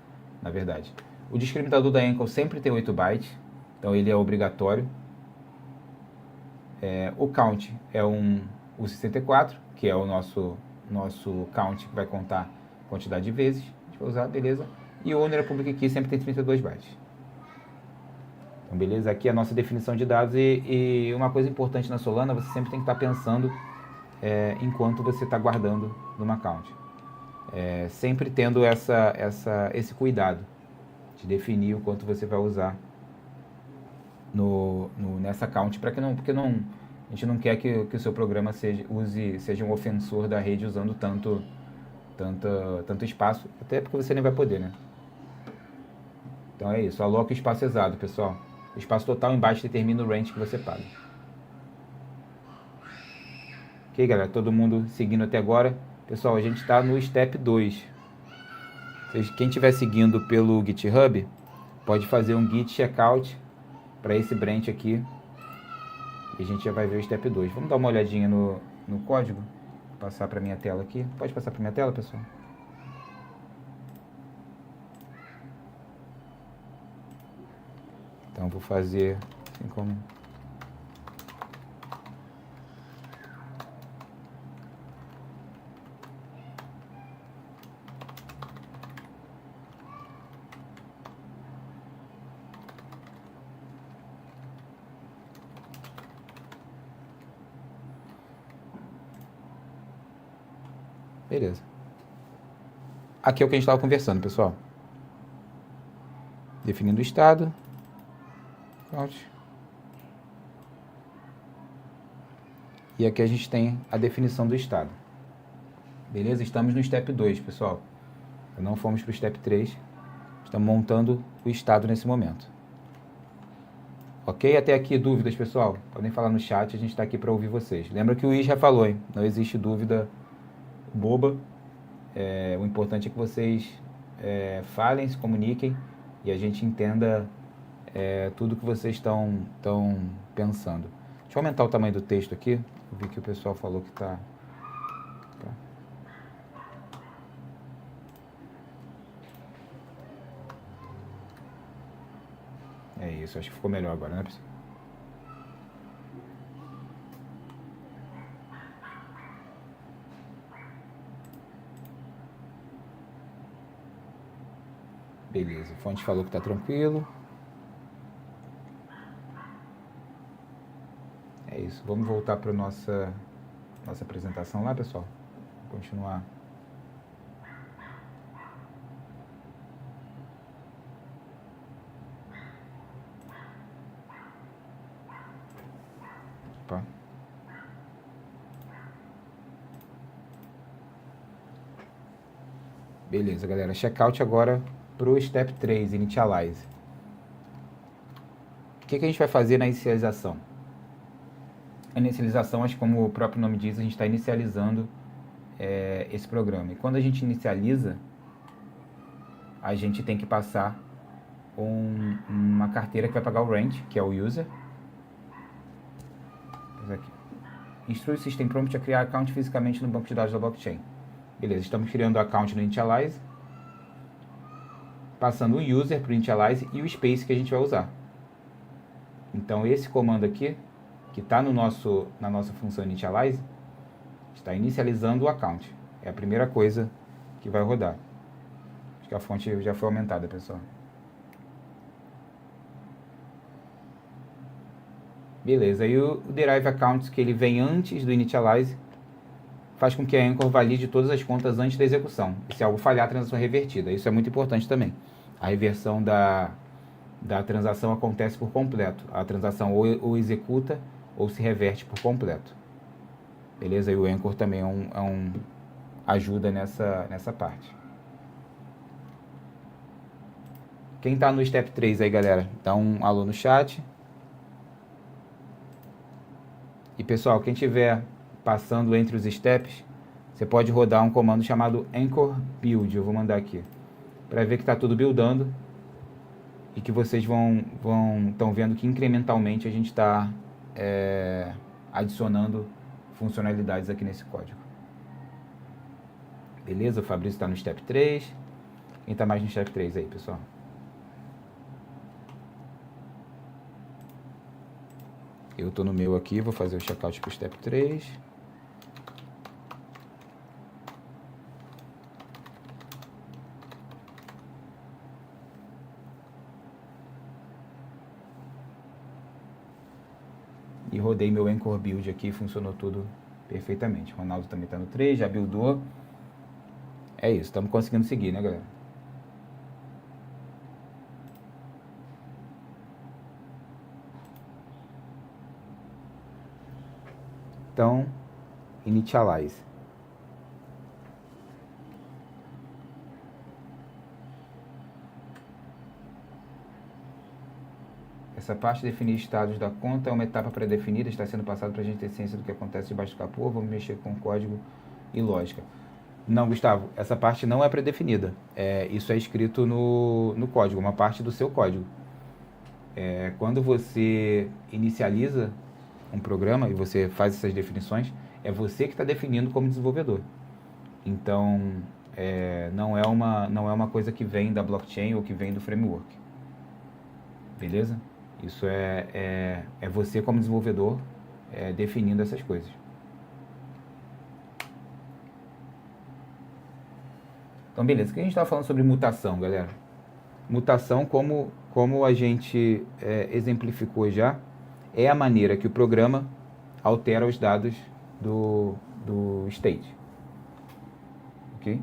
Speaker 3: na verdade. O discriminador da Anchor sempre tem 8 bytes, então ele é obrigatório. O count é o 64, que é o nosso count que vai contar a quantidade de vezes. A gente vai usar, beleza. E o owner public key sempre tem 32 bytes. Então, beleza? Aqui é a nossa definição de dados. E uma coisa importante na Solana, você sempre tem que estar pensando enquanto você está guardando numa account. Sempre tendo esse cuidado de definir o quanto você vai usar nessa account, porque a gente não quer que o seu programa seja um ofensor da rede usando tanto espaço, até porque você nem vai poder, né? Então é isso, aloca o espaço exato, pessoal. O espaço total embaixo determina o range que você paga. Ok, galera? Todo mundo seguindo até agora. Pessoal, a gente está no step 2. Quem estiver seguindo pelo GitHub, pode fazer um git checkout para esse branch aqui. E a gente já vai ver o step 2. Vamos dar uma olhadinha no código? Vou passar para minha tela aqui. Pode passar para minha tela, pessoal? Então, vou fazer assim como... Beleza. Aqui é o que a gente estava conversando, pessoal. Definindo o estado. E aqui a gente tem a definição do estado. Beleza? Estamos no step 2, pessoal. Não fomos para o step 3. Estamos montando o estado nesse momento. Ok? Até aqui, dúvidas, pessoal? Podem falar no chat, a gente está aqui para ouvir vocês. Lembra que o Is já falou, hein? Não existe dúvida boba. O importante é que vocês falem, se comuniquem e a gente entenda tudo que vocês estão pensando. Deixa eu aumentar o tamanho do texto aqui. Eu vi que o pessoal falou que está... É isso, acho que ficou melhor agora, né, pessoal? Beleza, a fonte falou que está tranquilo. É isso, vamos voltar para nossa apresentação lá, pessoal. Vou continuar. Opa. Beleza, galera. Checkout agora para o Step 3, Initialize. O que a gente vai fazer na inicialização? A inicialização, acho que como o próprio nome diz, a gente está inicializando esse programa. E quando a gente inicializa, a gente tem que passar uma carteira que vai pagar o rent, que é o user. Aqui. Instrui o System Prompt a criar account fisicamente no banco de dados da blockchain. Beleza, estamos criando o account no Initialize, passando o user para o Initialize e o space que a gente vai usar. Então esse comando aqui, que está na nossa função Initialize, está inicializando o account. É a primeira coisa que vai rodar. Acho que a fonte já foi aumentada, pessoal. Beleza, e o Derive Accounts, que ele vem antes do Initialize, faz com que a Anchor valide todas as contas antes da execução. E se algo falhar, a transação é revertida. Isso é muito importante também. A reversão da transação acontece por completo. A transação ou executa ou se reverte por completo. Beleza? E o Anchor também ajuda nessa parte. Quem está no Step 3 aí, galera, dá um alô no chat. E pessoal, quem tiver passando entre os steps, você pode rodar um comando chamado Anchor Build. Eu vou mandar aqui, para ver que está tudo buildando e que vocês estão vendo que incrementalmente a gente está adicionando funcionalidades aqui nesse código. Beleza? O Fabrício está no Step 3. Quem está mais no Step 3 aí, pessoal? Eu estou no meu aqui, vou fazer o checkout para o Step 3. E rodei meu Anchor Build aqui, funcionou tudo perfeitamente. O Ronaldo também está no 3, já buildou. É isso, estamos conseguindo seguir, né, galera? Então, Initialize. Essa parte de definir estados da conta é uma etapa pré-definida, está sendo passado para a gente ter ciência do que acontece debaixo do capô, vamos mexer com código e lógica. Não, Gustavo, essa parte não é pré-definida. Isso é escrito no código, uma parte do seu código. Quando você inicializa um programa e você faz essas definições, é você que está definindo como desenvolvedor. Então, não é uma coisa que vem da blockchain ou que vem do framework. Beleza? Isso é você como desenvolvedor definindo essas coisas. Então, beleza. O que a gente estava falando sobre mutação, galera? Mutação, como a gente exemplificou já, é a maneira que o programa altera os dados do state. Ok?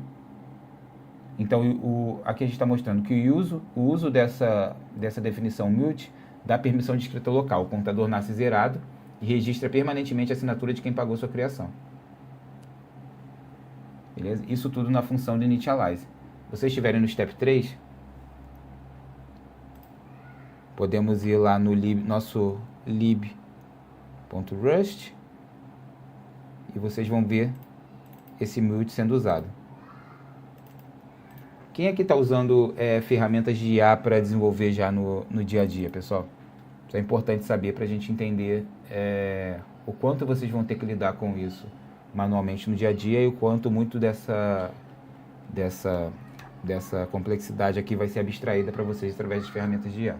Speaker 3: Então, aqui a gente está mostrando que o uso dessa definição mute dá permissão de escrita local. O computador nasce zerado e registra permanentemente a assinatura de quem pagou sua criação. Beleza? Isso tudo na função de Initialize. Se vocês estiverem no Step 3, podemos ir lá no nosso lib.rust e vocês vão ver esse mute sendo usado. Quem aqui está usando ferramentas de IA para desenvolver já no dia a dia, pessoal? Isso é importante saber para a gente entender o quanto vocês vão ter que lidar com isso manualmente no dia a dia e o quanto muito dessa complexidade aqui vai ser abstraída para vocês através de ferramentas de IA.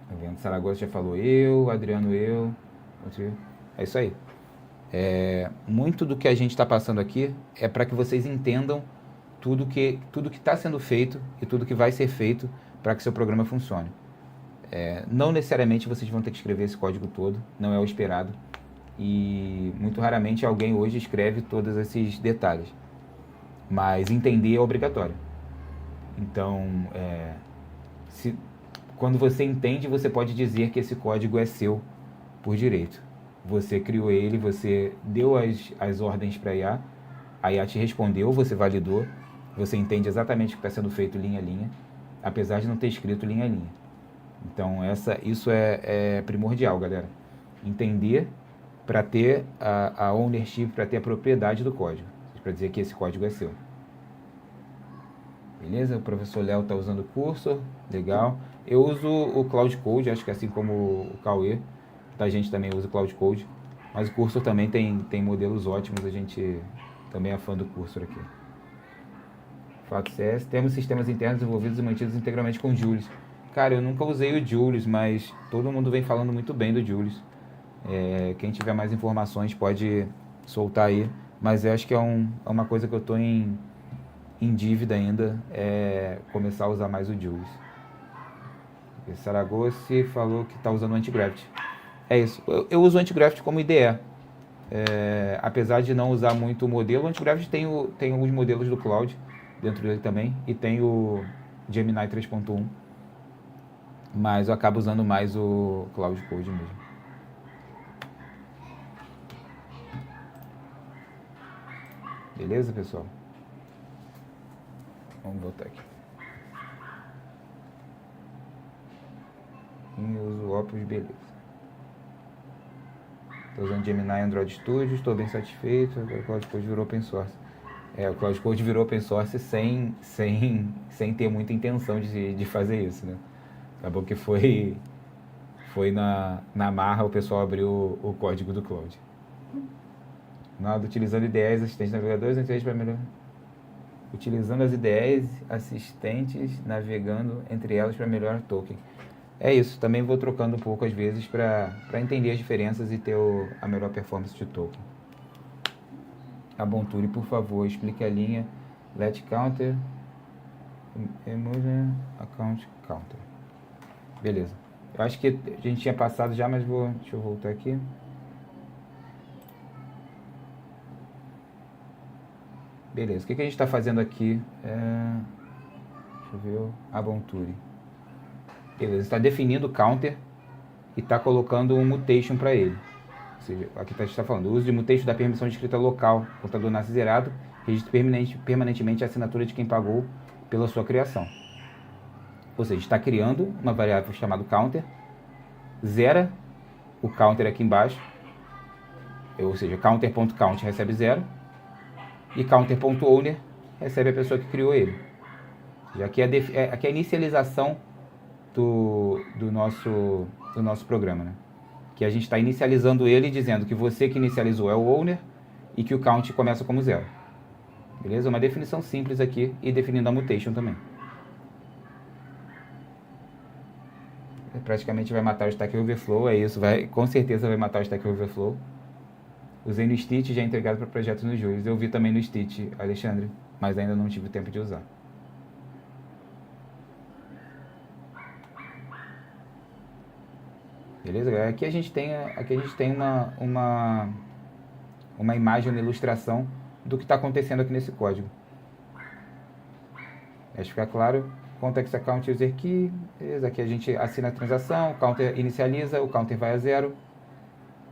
Speaker 3: Tá vendo? Saragossa já falou Adriano é isso aí. Muito do que a gente está passando aqui é para que vocês entendam tudo que está sendo feito e tudo que vai ser feito para que seu programa funcione. Não necessariamente vocês vão ter que escrever esse código todo, não é o esperado. E muito raramente alguém hoje escreve todos esses detalhes. Mas entender é obrigatório. Então, quando você entende, você pode dizer que esse código é seu por direito. Você criou ele, você deu as ordens para a IA te respondeu, você validou, você entende exatamente o que está sendo feito linha a linha, apesar de não ter escrito linha a linha. Então isso é primordial, galera. Entender para ter a ownership, para ter a propriedade do código, para dizer que esse código é seu. Beleza? O professor Léo está usando o cursor, legal. Eu uso o Cloud Code, acho que assim como o Cauê, a gente também usa o Cloud Code, mas o cursor também tem modelos ótimos, a gente também é fã do cursor aqui. Fato CS, temos sistemas internos desenvolvidos e mantidos integralmente com Julius. Cara, eu nunca usei o Julius, mas todo mundo vem falando muito bem do Julius. Quem tiver mais informações pode soltar aí, mas eu acho que é uma coisa que eu estou em dívida ainda, começar a usar mais o Julius. O Saragosse falou que está usando o Antigraft. É isso, eu uso o Antigraft como IDE. Apesar de não usar muito o modelo, o Antigraft tem alguns modelos do Cloud dentro dele também, e tem o Gemini 3.1, mas eu acabo usando mais o Cloud Code mesmo. Beleza, pessoal? Vamos voltar aqui. Eu uso o Opus, beleza. Estou usando Gemini Android Studio, estou bem satisfeito. Agora o Cloud Code virou open source. O Cloud Code virou open source sem ter muita intenção de fazer isso, né? Acabou que foi na marra, o pessoal abriu o código do Cloud. Nada, utilizando IDEs, assistentes navegadores, para melhor. Utilizando as IDEs, assistentes, navegando entre elas para melhorar o token. É isso, também vou trocando um pouco às vezes para entender as diferenças e ter a melhor performance de token. A Bonturi, por favor, explique a linha let counter, emoji account counter. Beleza. Eu acho que a gente tinha passado já, mas deixa eu voltar aqui. Beleza, o que a gente está fazendo aqui? Deixa eu ver, a Bonturi. Beleza, está definindo o counter e está colocando um mutation para ele. Ou seja, aqui a gente está falando, o uso de mutation da permissão de escrita local, contador nasce zerado, registra permanentemente a assinatura de quem pagou pela sua criação. Ou seja, está criando uma variável chamada counter, zera o counter aqui embaixo, ou seja, counter.count recebe 0, e counter.owner recebe a pessoa que criou ele. Já que aqui é a inicialização do nosso programa, né? Que a gente está inicializando ele dizendo que você que inicializou é o owner e que o count começa como 0. Beleza? Uma definição simples aqui e definindo a mutation também. Praticamente vai matar o Stack Overflow, é isso, com certeza vai matar o Stack Overflow. Usei no Stitch, já integrado para projetos no Julius. Eu vi também no Stitch, Alexandre, mas ainda não tive tempo de usar. Beleza? Aqui a gente tem uma imagem, uma ilustração do que está acontecendo aqui nesse código. Acho que fica claro. Context account user key. Beleza? Aqui a gente assina a transação, o counter inicializa, o counter vai a 0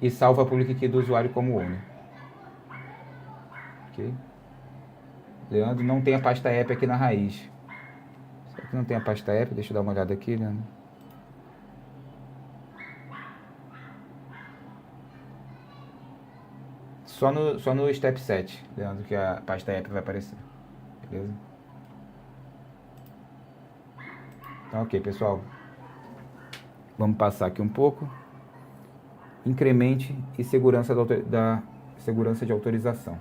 Speaker 3: e salva a public key do usuário como owner. Ok? Leandro, não tem a pasta app aqui na raiz. Será que não tem a pasta app? Deixa eu dar uma olhada aqui, Leandro. Só no step 7, Leandro, que a pasta app vai aparecer. Beleza? Então, ok, pessoal. Vamos passar aqui um pouco. Incremente e segurança da segurança de autorização.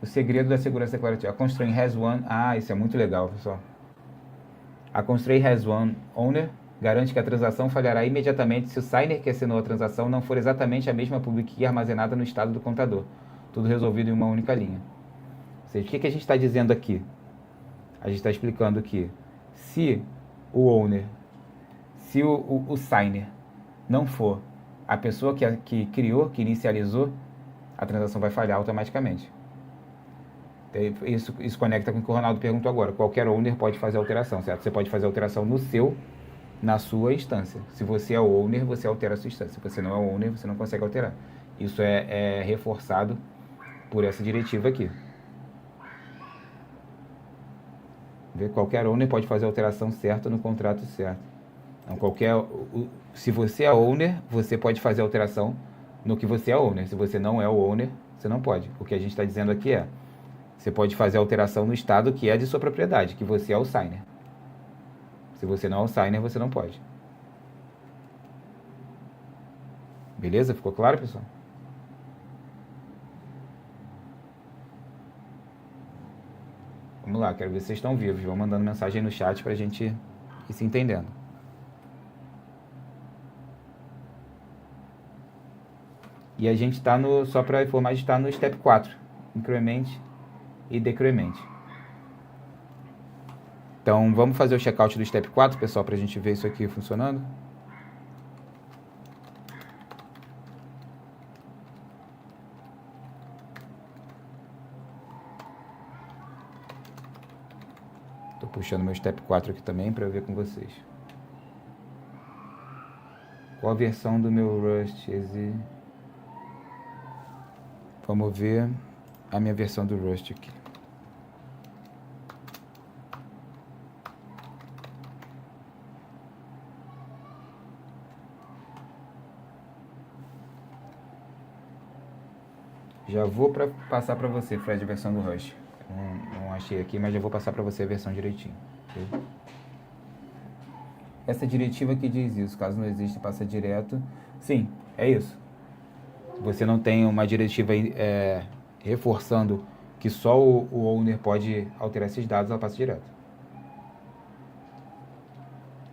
Speaker 3: O segredo da segurança declarativa. A constraint has one. Isso é muito legal, pessoal. A constraint has one owner garante que a transação falhará imediatamente se o signer que assinou a transação não for exatamente a mesma public key armazenada no estado do contador. Tudo resolvido em uma única linha. Ou seja, o que a gente está dizendo aqui? A gente está explicando que se o owner, se o signer não for a pessoa que criou, que inicializou, a transação vai falhar automaticamente. Isso conecta com o que o Ronaldo perguntou agora. Qualquer owner pode fazer alteração, certo? Você pode fazer alteração na sua instância. Se você é o owner, você altera a sua instância. Se você não é o owner, você não consegue alterar. Isso é reforçado por essa diretiva aqui. Qualquer owner pode fazer a alteração certa no contrato certo. Então, se você é owner, você pode fazer a alteração no que você é owner. Se você não é o owner, você não pode. O que a gente está dizendo aqui é, você pode fazer a alteração no estado que é de sua propriedade, que você é o signer. Se você não é o signer, você não pode. Beleza? Ficou claro, pessoal? Vamos lá, quero ver se vocês estão vivos. Vão mandando mensagem aí no chat pra gente ir se entendendo. E a gente está no, só para informar, a gente está no step 4, increment e decrement. Então vamos fazer o checkout do step 4, pessoal, para a gente ver isso aqui funcionando. Estou puxando meu step 4 aqui também para ver com vocês. Qual a versão do meu Rust? Vamos ver a minha versão do Rust aqui. Já vou passar para você, Fred, a versão do Rust. Não achei aqui, mas já vou passar para você a versão direitinho. Okay? Essa diretiva que diz isso, caso não exista, passa direto. Sim, é isso. Você não tem uma diretiva reforçando que só o owner pode alterar esses dados, ela passa direto.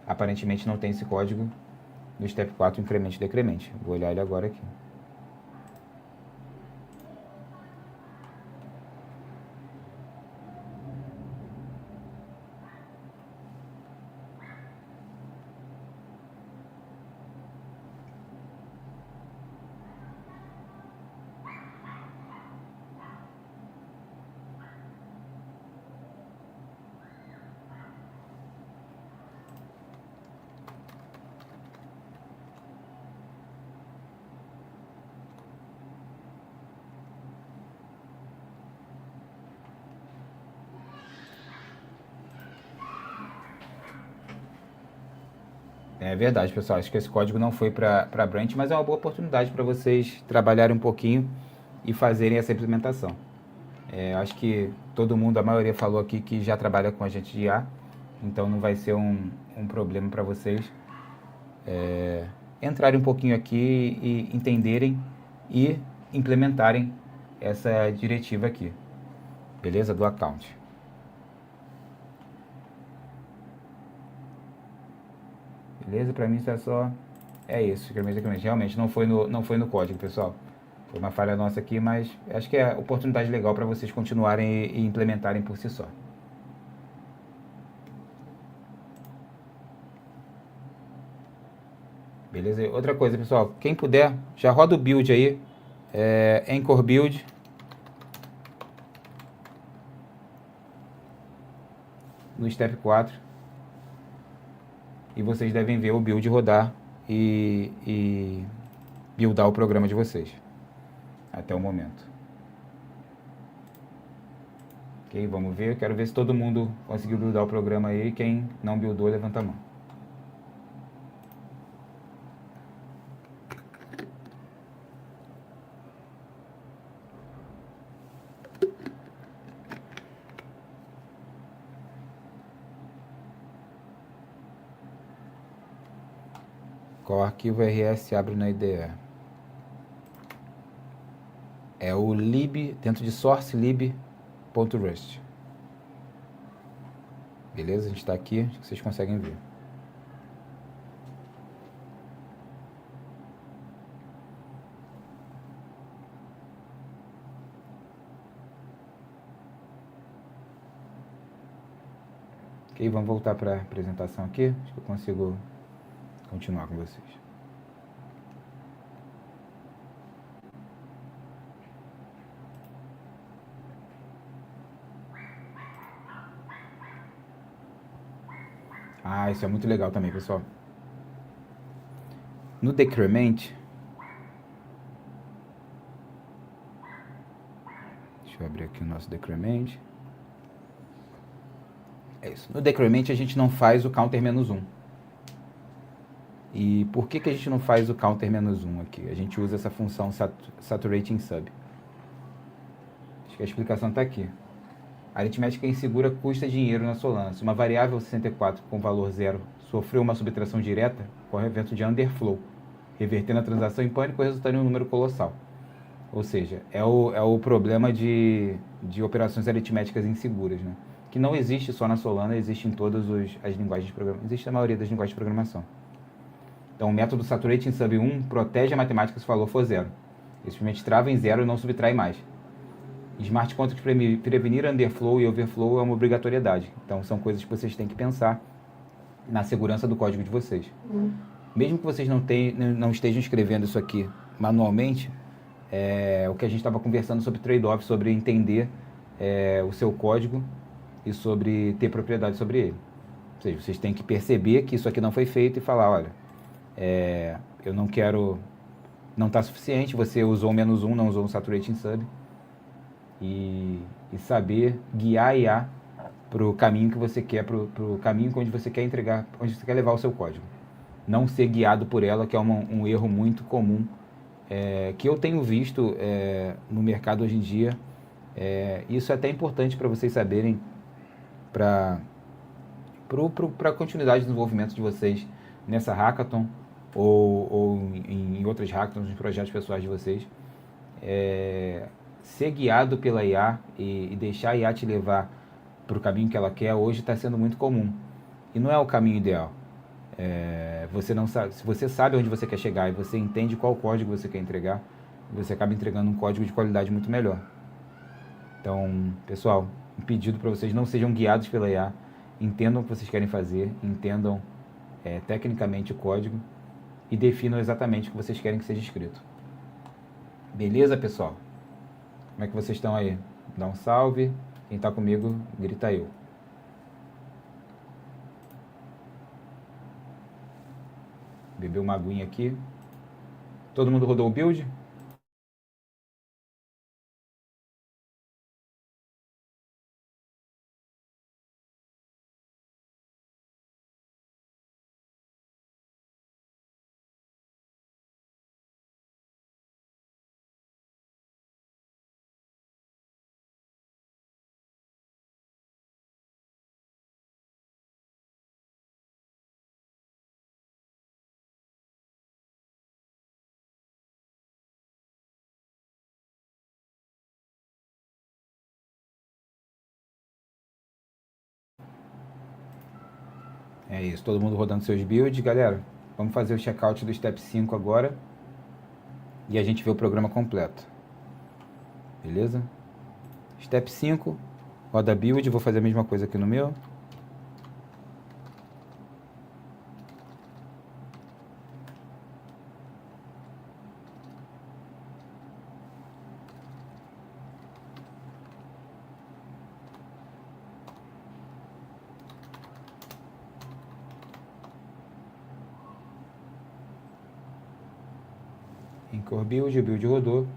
Speaker 3: Aparentemente não tem esse código no step 4, increment e decrement. Vou olhar ele agora aqui. É verdade, pessoal. Acho que esse código não foi para Branch, mas é uma boa oportunidade para vocês trabalharem um pouquinho e fazerem essa implementação. Acho que todo mundo, a maioria falou aqui que já trabalha com agente de IA, então não vai ser um problema para vocês entrarem um pouquinho aqui e entenderem e implementarem essa diretiva aqui, beleza? Do account. Beleza? Para mim está só... É isso, realmente não foi no código, pessoal. Foi uma falha nossa aqui, mas acho que é oportunidade legal para vocês continuarem e implementarem por si só. Beleza? Outra coisa, pessoal, quem puder, já roda o build aí, Anchor Build. No step 4. E vocês devem ver o build rodar e buildar o programa de vocês. Até o momento. Ok, vamos ver. Quero ver se todo mundo conseguiu buildar o programa aí. Quem não buildou, levanta a mão. Qual arquivo RS abre na IDE? É o lib, dentro de source lib.rust. Beleza? A gente está aqui, acho que vocês conseguem ver. Ok, vamos voltar para a apresentação aqui. Acho que eu consigo continuar com vocês. Isso é muito legal também, pessoal. No decrement, deixa eu abrir aqui o nosso decrement. É isso. No decrement a gente não faz o counter -1. E por que a gente não faz o counter -1 aqui? A gente usa essa função saturating sub. Acho que a explicação está aqui. A aritmética insegura custa dinheiro na Solana. Se uma variável 64 com valor 0 sofreu uma subtração direta, ocorre o evento de underflow, revertendo a transação em pânico e resultando em um número colossal. Ou seja, é o problema de operações aritméticas inseguras, né? Que não existe só na Solana, existe em todas as linguagens de programação. Existe na maioria das linguagens de programação. Então, o método Saturating Sub 1 protege a matemática se o valor for 0. Ele simplesmente trava em 0 e não subtrai mais. Smart Contracts prevenir underflow e overflow é uma obrigatoriedade. Então, são coisas que vocês têm que pensar na segurança do código de vocês. Mesmo que vocês não estejam escrevendo isso aqui manualmente, o que a gente estava conversando sobre trade-off, sobre entender o seu código e sobre ter propriedade sobre ele. Ou seja, vocês têm que perceber que isso aqui não foi feito e falar, olha, eu não quero, não está suficiente, você usou o -1, não usou o Saturating Sub, e saber guiar a IA para o caminho que você quer, para o caminho onde você quer entregar, onde você quer levar o seu código. Não ser guiado por ela, que é um erro muito comum, que eu tenho visto no mercado hoje em dia. Isso é até importante para vocês saberem, para a continuidade de desenvolvimento de vocês nessa hackathon ou em outras hackathons, nos projetos pessoais de vocês. Ser guiado pela IA e deixar a IA te levar para o caminho que ela quer hoje está sendo muito comum. E não é o caminho ideal. Você não sabe, se você sabe onde você quer chegar e você entende qual código você quer entregar, você acaba entregando um código de qualidade muito melhor. Então, pessoal, um pedido para vocês: não sejam guiados pela IA, entendam o que vocês querem fazer, entendam tecnicamente o código e definam exatamente o que vocês querem que seja escrito. Beleza, pessoal? Como é que vocês estão aí? Dá um salve. Quem está comigo, grita eu. Beber uma aguinha aqui. Todo mundo rodou o build? É isso, todo mundo rodando seus builds. Galera, vamos fazer o checkout do Step 5 agora e a gente vê o programa completo. Beleza? Step 5, roda build, vou fazer a mesma coisa aqui no meu. Anchor build, o build rodou.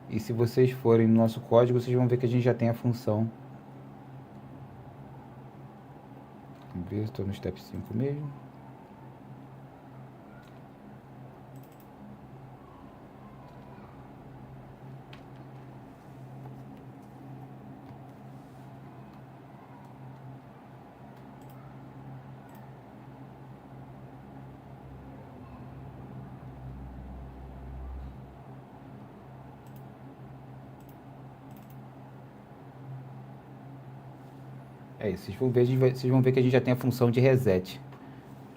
Speaker 3: E se vocês forem no nosso código, vocês vão ver que a gente já tem a função. Vamos ver, estou no Step 5 mesmo. É isso, vocês vão ver que a gente já tem a função de reset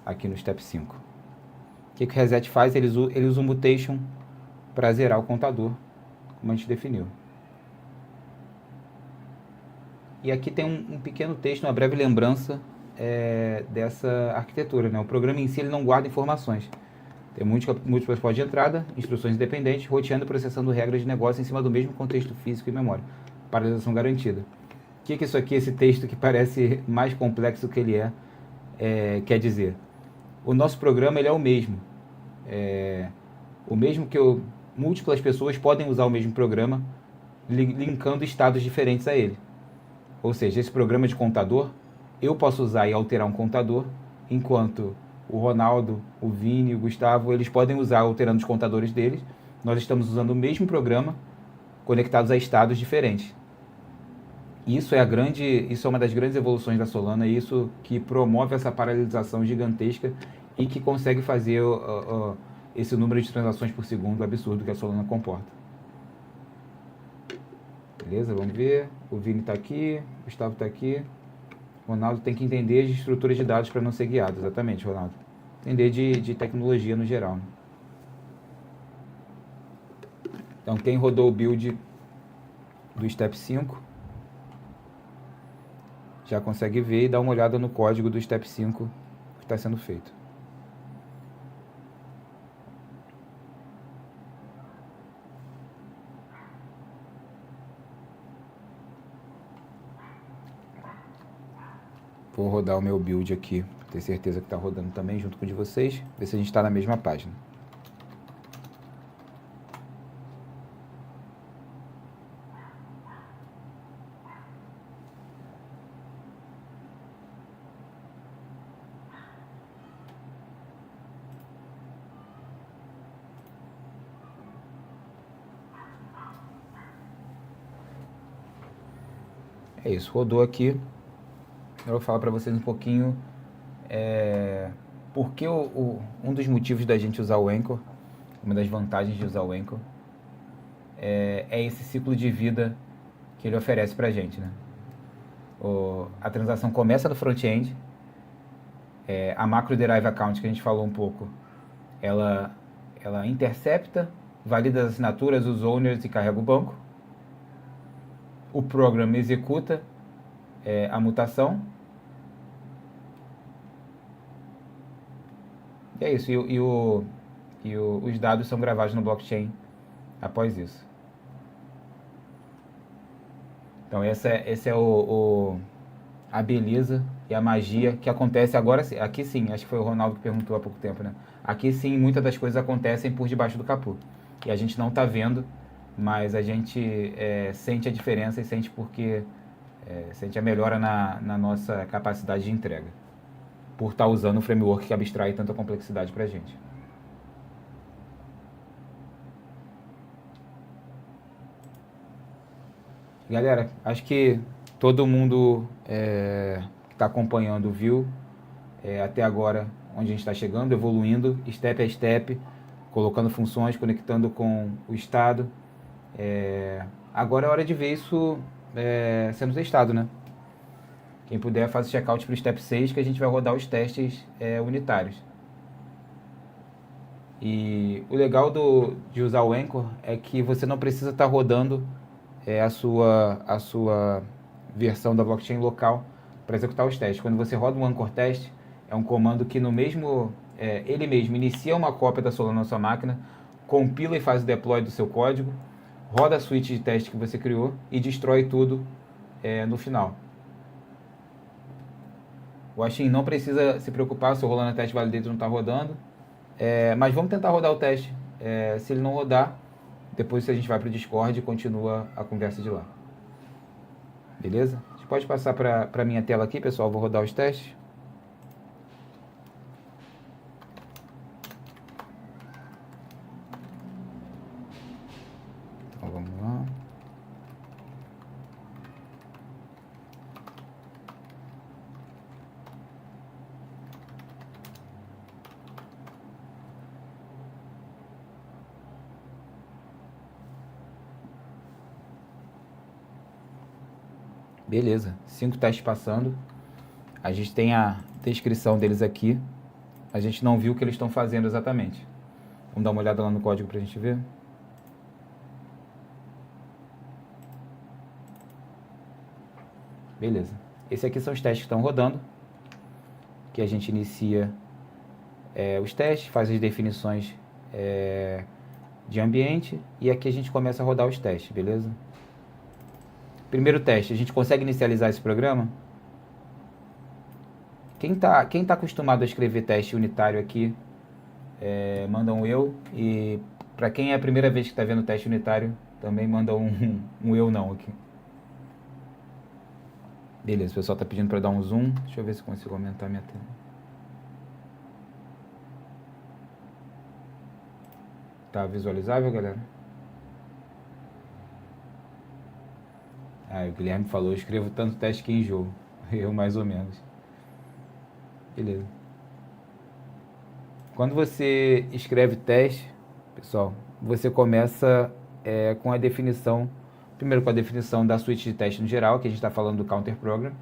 Speaker 3: aqui no Step 5. O que o reset faz? Ele usa um mutation para zerar o contador, como a gente definiu. E aqui tem um pequeno texto, uma breve lembrança dessa arquitetura, né? O programa em si ele não guarda informações. Tem múltiplas portas de entrada, instruções independentes, roteando e processando regras de negócio em cima do mesmo contexto físico e memória. Paralisação garantida. O que isso aqui, esse texto que parece mais complexo do que ele quer dizer? O nosso programa ele é o mesmo. O mesmo que múltiplas pessoas podem usar o mesmo programa, linkando estados diferentes a ele. Ou seja, esse programa de contador, eu posso usar e alterar um contador, enquanto o Ronaldo, o Vini e o Gustavo, eles podem usar alterando os contadores deles. Nós estamos usando o mesmo programa, conectados a estados diferentes. Isso é uma das grandes evoluções da Solana, isso que promove essa paralelização gigantesca e que consegue fazer esse número de transações por segundo absurdo que a Solana comporta. Beleza? Vamos ver. O Vini está aqui, o Gustavo está aqui. O Ronaldo tem que entender de estrutura de dados para não ser guiado. Exatamente, Ronaldo. Entender de tecnologia no geral. Né? Então, quem rodou o build do Step 5 já consegue ver e dar uma olhada no código do Step 5 que está sendo feito. Vou rodar o meu build aqui, ter certeza que está rodando também junto com o de vocês, ver se a gente está na mesma página. É isso, rodou aqui. Eu vou falar para vocês um pouquinho porque um dos motivos da gente usar o Anchor, uma das vantagens de usar o Anchor, é esse ciclo de vida que ele oferece para a gente. Né? A transação começa no front-end, a macro derive account que a gente falou um pouco, ela intercepta, valida as assinaturas, os owners e carrega o banco. O programa executa a mutação. E é isso. Os dados são gravados no blockchain após isso. Então essa é a beleza e a magia que acontece agora. Aqui sim, acho que foi o Ronaldo que perguntou há pouco tempo, né? Aqui sim, muitas das coisas acontecem por debaixo do capô. E a gente não está vendo, mas a gente sente a diferença e sente sente a melhora na nossa capacidade de entrega, por estar usando um framework que abstrai tanta complexidade para a gente. Galera, acho que todo mundo que está acompanhando viu até agora onde a gente está chegando, evoluindo, step a step, colocando funções, conectando com o estado. Agora é hora de ver isso sendo testado, né? Quem puder, faz o checkout para o Step 6, que a gente vai rodar os testes unitários. E o legal de usar o Anchor é que você não precisa estar rodando a sua versão da blockchain local para executar os testes. Quando você roda um Anchor test, é um comando que ele mesmo inicia uma cópia da Solana na sua máquina, compila e faz o deploy do seu código, roda a suíte de teste que você criou e destrói tudo no final. O Ashin não precisa se preocupar se o Rolando Test Validator não está rodando, mas vamos tentar rodar o teste. Se ele não rodar, depois a gente vai para o Discord e continua a conversa de lá. Beleza? A gente pode passar para a minha tela aqui, pessoal. Vou rodar os testes. Então vamos lá. Beleza, 5 testes passando. A gente tem a descrição deles aqui. A gente não viu o que eles estão fazendo exatamente. Vamos dar uma olhada lá no código para a gente ver. Beleza. Esses aqui são os testes que estão rodando. Que a gente inicia os testes, faz as definições de ambiente. E aqui a gente começa a rodar os testes, beleza? Primeiro teste, a gente consegue inicializar esse programa? Quem tá acostumado a escrever teste unitário aqui, manda um eu. E para quem é a primeira vez que está vendo teste unitário, também manda um eu não aqui. Beleza, o pessoal tá pedindo para dar um zoom. Deixa eu ver se eu consigo aumentar minha tela. Tá visualizável, galera? O Guilherme falou, eu escrevo tanto teste que enjoo. Eu mais ou menos. Beleza. Quando você escreve teste, pessoal, você começa com a definição, primeiro com a definição da suíte de teste no geral, que a gente está falando do Counter Program,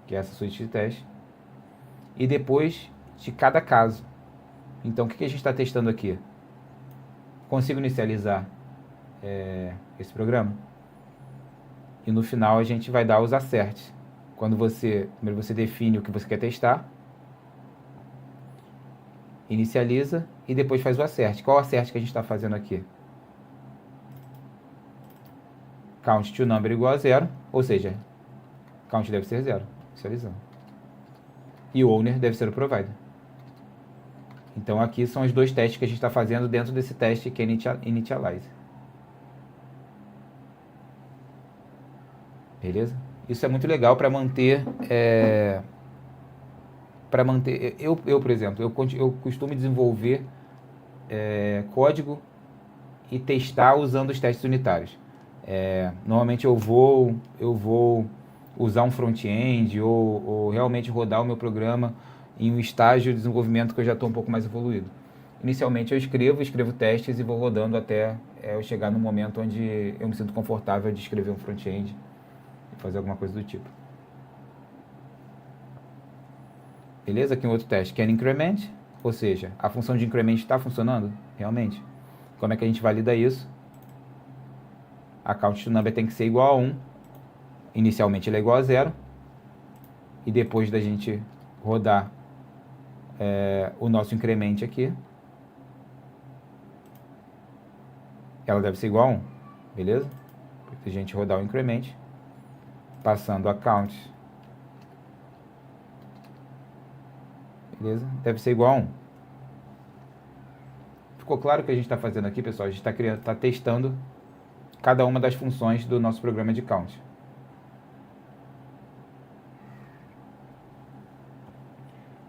Speaker 3: que é essa suíte de teste, e depois de cada caso. Então, o que a gente está testando aqui? Consigo inicializar esse programa? E no final a gente vai dar os acertes. Quando primeiro você define o que você quer testar, inicializa e depois faz o acerte. Qual o acerte que a gente está fazendo aqui? Count to number igual a 0, ou seja, count deve ser 0, inicializando. E o owner deve ser o provider. Então aqui são os dois testes que a gente está fazendo dentro desse teste que é initialize. Beleza? Isso é muito legal para manter... Eu, por exemplo, eu costumo desenvolver código e testar usando os testes unitários. Normalmente eu vou usar um front-end ou realmente rodar o meu programa em um estágio de desenvolvimento que eu já estou um pouco mais evoluído. Inicialmente eu escrevo testes e vou rodando até eu chegar no momento onde eu me sinto confortável de escrever um front-end e fazer alguma coisa do tipo. Beleza? Aqui um outro teste, can increment, ou seja, a função de increment está funcionando realmente. Como é que a gente valida isso? A count to number tem que ser igual a 1. Inicialmente ele é igual a 0. E depois da gente rodar o nosso increment aqui, ela deve ser igual a 1. Beleza? A gente rodar o increment, passando a count, beleza? Deve ser igual a 1. Ficou claro o que a gente está fazendo aqui, pessoal? A gente está testando cada uma das funções do nosso programa de count.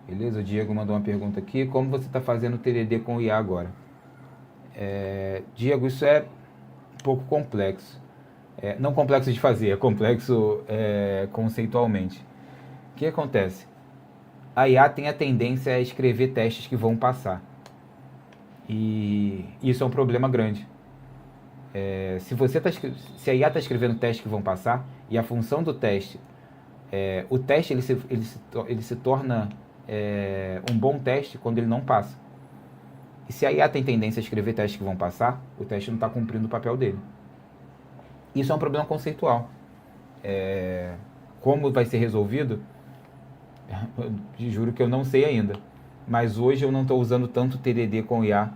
Speaker 3: Beleza? O Diego mandou uma pergunta aqui. Como você está fazendo o TDD com o IA agora? Diego, isso é um pouco complexo. Não complexo de fazer, é complexo conceitualmente. O que acontece? A IA tem a tendência a escrever testes que vão passar. E isso é um problema grande. Se a IA está escrevendo testes que vão passar, e a função do teste, o teste ele se torna um bom teste quando ele não passa. E se a IA tem tendência a escrever testes que vão passar, o teste não está cumprindo o papel dele. Isso é um problema conceitual. Como vai ser resolvido? Eu juro que eu não sei ainda. Mas hoje eu não estou usando tanto TDD com IA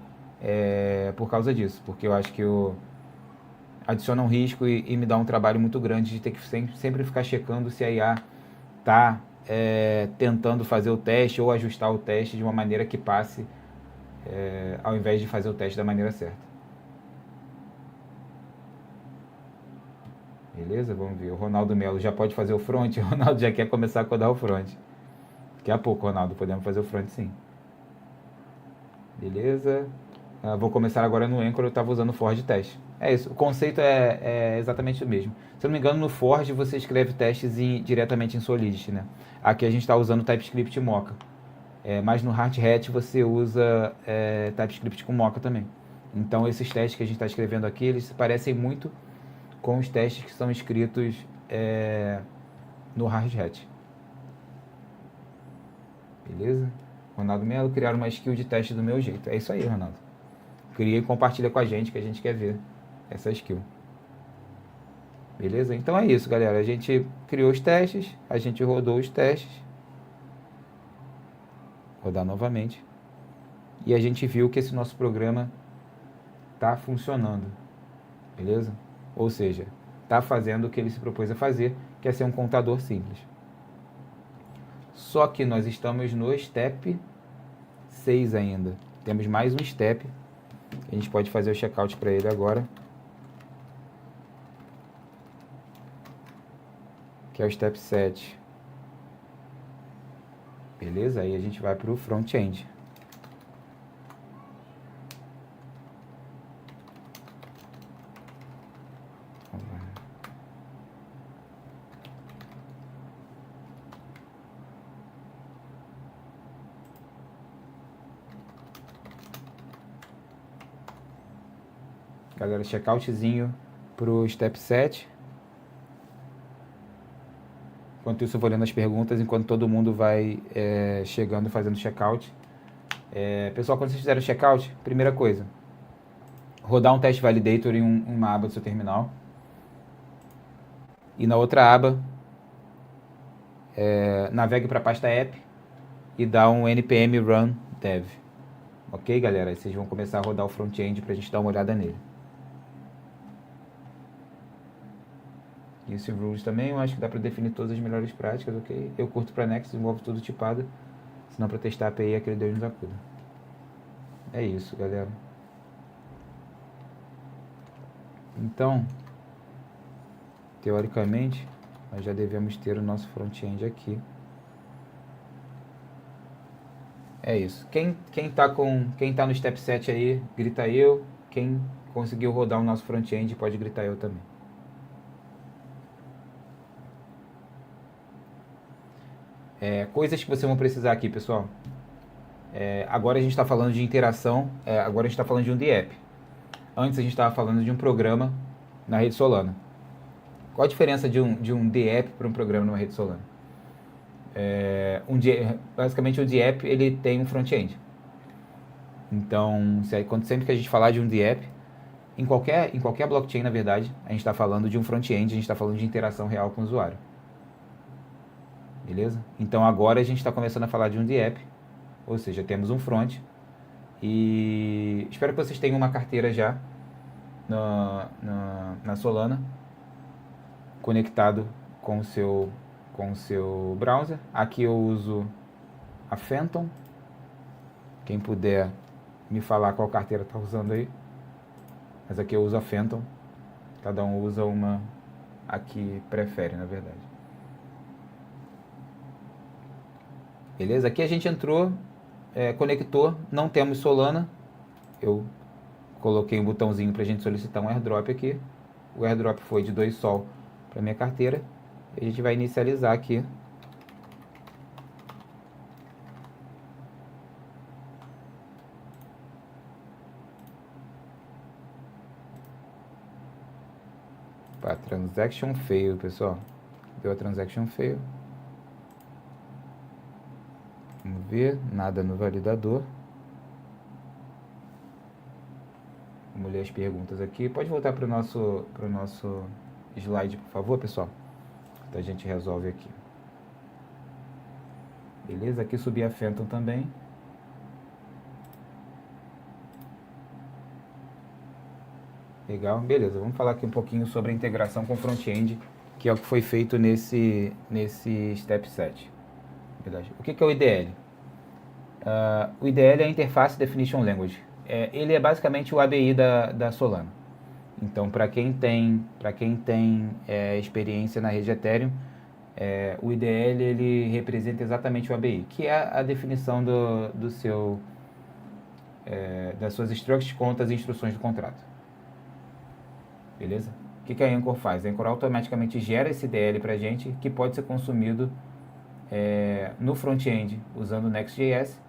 Speaker 3: por causa disso. Porque eu acho que adiciona um risco e me dá um trabalho muito grande de ter que sempre ficar checando se a IA está tentando fazer o teste ou ajustar o teste de uma maneira que passe, ao invés de fazer o teste da maneira certa. Beleza? Vamos ver. O Ronaldo Melo já pode fazer o front. O Ronaldo já quer começar a codar o front. Daqui a pouco, Ronaldo, podemos fazer o front sim. Beleza? Vou começar agora no Anchor, eu estava usando o Forge teste. É isso, o conceito é exatamente o mesmo. Se eu não me engano, no Forge você escreve testes diretamente em Solidity, né? Aqui a gente está usando TypeScript Mocha. Mas no Hard Hat você usa TypeScript com Mocha também. Então esses testes que a gente está escrevendo aqui, eles se parecem muito com os testes que são escritos no Hard Hat. Beleza? Ronaldo Melo, criar uma skill de teste do meu jeito. É isso aí, Ronaldo. Cria e compartilha com a gente que a gente quer ver essa skill. Beleza? Então é isso, galera. A gente criou os testes, a gente rodou os testes. Rodar novamente. E a gente viu que esse nosso programa está funcionando. Beleza? Ou seja, está fazendo o que ele se propôs a fazer, que é ser um contador simples. Só que nós estamos no step 6 ainda. Temos mais um step. A gente pode fazer o checkout para ele agora. que é o Step 7. Beleza? Aí a gente vai para o front-end. Galera, checkoutzinho pro Step 7. Enquanto isso eu vou lendo as perguntas, enquanto todo mundo vai chegando e fazendo checkout. Pessoal, quando vocês fizerem o checkout, primeira coisa, rodar um test validator em uma aba do seu terminal. E na outra aba, navegue para a pasta app e dá um npm run dev. Ok, galera? Aí vocês vão começar a rodar o front-end para a gente dar uma olhada nele. Use rules também, eu acho que dá para definir todas as melhores práticas, ok? Eu curto para Next, desenvolvo tudo tipado, senão para testar a API aquele Deus nos acuda. É isso, galera. Então, teoricamente, nós já devemos ter o nosso front-end aqui. É isso. Quem tá no Step 7 aí, grita eu. Quem conseguiu rodar o nosso front-end pode gritar eu também. Coisas que vocês vão precisar aqui, pessoal. Agora a gente está falando de interação, agora a gente está falando de um DApp. Antes a gente estava falando de um programa na rede Solana. Qual a diferença de um DApp para um programa numa rede Solana? Basicamente o DApp ele tem um front-end. Então, sempre que a gente falar de um DApp, em qualquer blockchain, na verdade, a gente está falando de um front-end, a gente está falando de interação real com o usuário. Beleza? Então agora a gente está começando a falar de um DApp, ou seja, temos um front. E espero que vocês tenham uma carteira já na Solana, conectado com o seu browser. Aqui eu uso a Phantom. Quem puder me falar qual carteira está usando aí. Mas aqui eu uso a Phantom. Cada um usa uma a que prefere, na verdade. Beleza? Aqui a gente entrou, conectou, não temos Solana. Eu coloquei um botãozinho para a gente solicitar um airdrop aqui. O airdrop foi de 2 Sol para minha carteira. E a gente vai inicializar aqui. Para transaction fail, pessoal. Deu a transaction fail. Vamos ver, nada no validador. Vamos ler as perguntas aqui. Pode voltar para o nosso slide, por favor, pessoal. Então a gente resolve aqui. Beleza? Aqui subi a Phantom também. Legal, beleza. Vamos falar aqui um pouquinho sobre a integração com front-end, que é o que foi feito nesse Step 7. Verdade. O que é o IDL? O IDL é a Interface Definition Language. Ele é basicamente o ABI da Solana. Então, para quem tem experiência na rede Ethereum, o IDL ele representa exatamente o ABI, que é a definição das suas structs contra as instruções do contrato. Beleza? O que a Anchor faz? A Anchor automaticamente gera esse IDL para a gente, que pode ser consumido no front-end usando o Next.js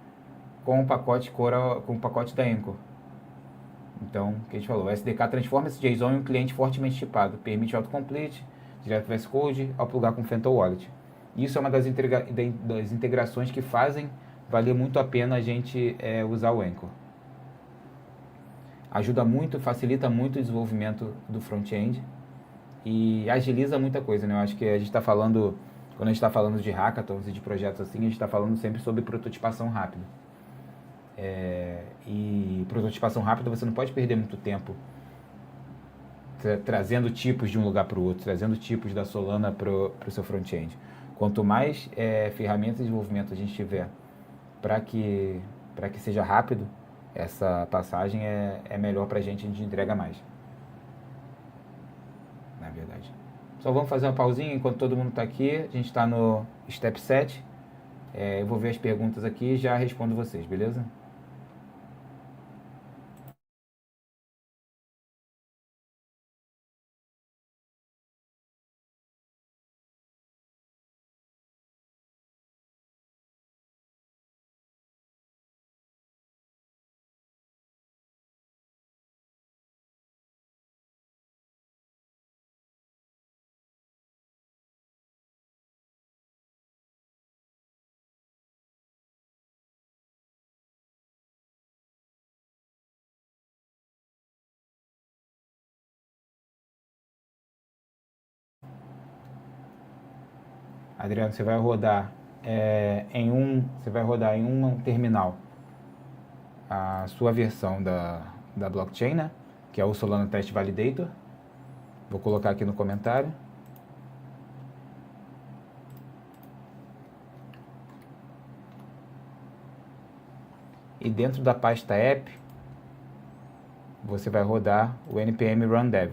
Speaker 3: com o pacote da Anchor. Então, o que a gente falou, o SDK transforma esse JSON em um cliente fortemente tipado, permite autocomplete, direto VS Code, ao plugar com Phantom Wallet. Isso é uma das integrações que fazem valer muito a pena a gente usar o Anchor. Ajuda muito, facilita muito o desenvolvimento do front-end e agiliza muita coisa, né? Eu acho que a gente está falando, quando a gente está falando de hackathons e de projetos assim, a gente está falando sempre sobre prototipação rápida. E prototipação rápida você não pode perder muito tempo trazendo tipos de um lugar para o outro, trazendo tipos da Solana para o seu front-end. Quanto mais ferramentas de desenvolvimento a gente tiver para que seja rápido, essa passagem é melhor para a gente entrega mais. Na verdade. Só vamos fazer uma pausinha enquanto todo mundo está aqui. A gente está no Step 7. Eu vou ver as perguntas aqui e já respondo vocês, beleza? Adriano, você vai rodar você vai rodar em um terminal a sua versão da blockchain, né? Que é o Solana Test Validator. Vou colocar aqui no comentário. E dentro da pasta app, você vai rodar o npm run dev.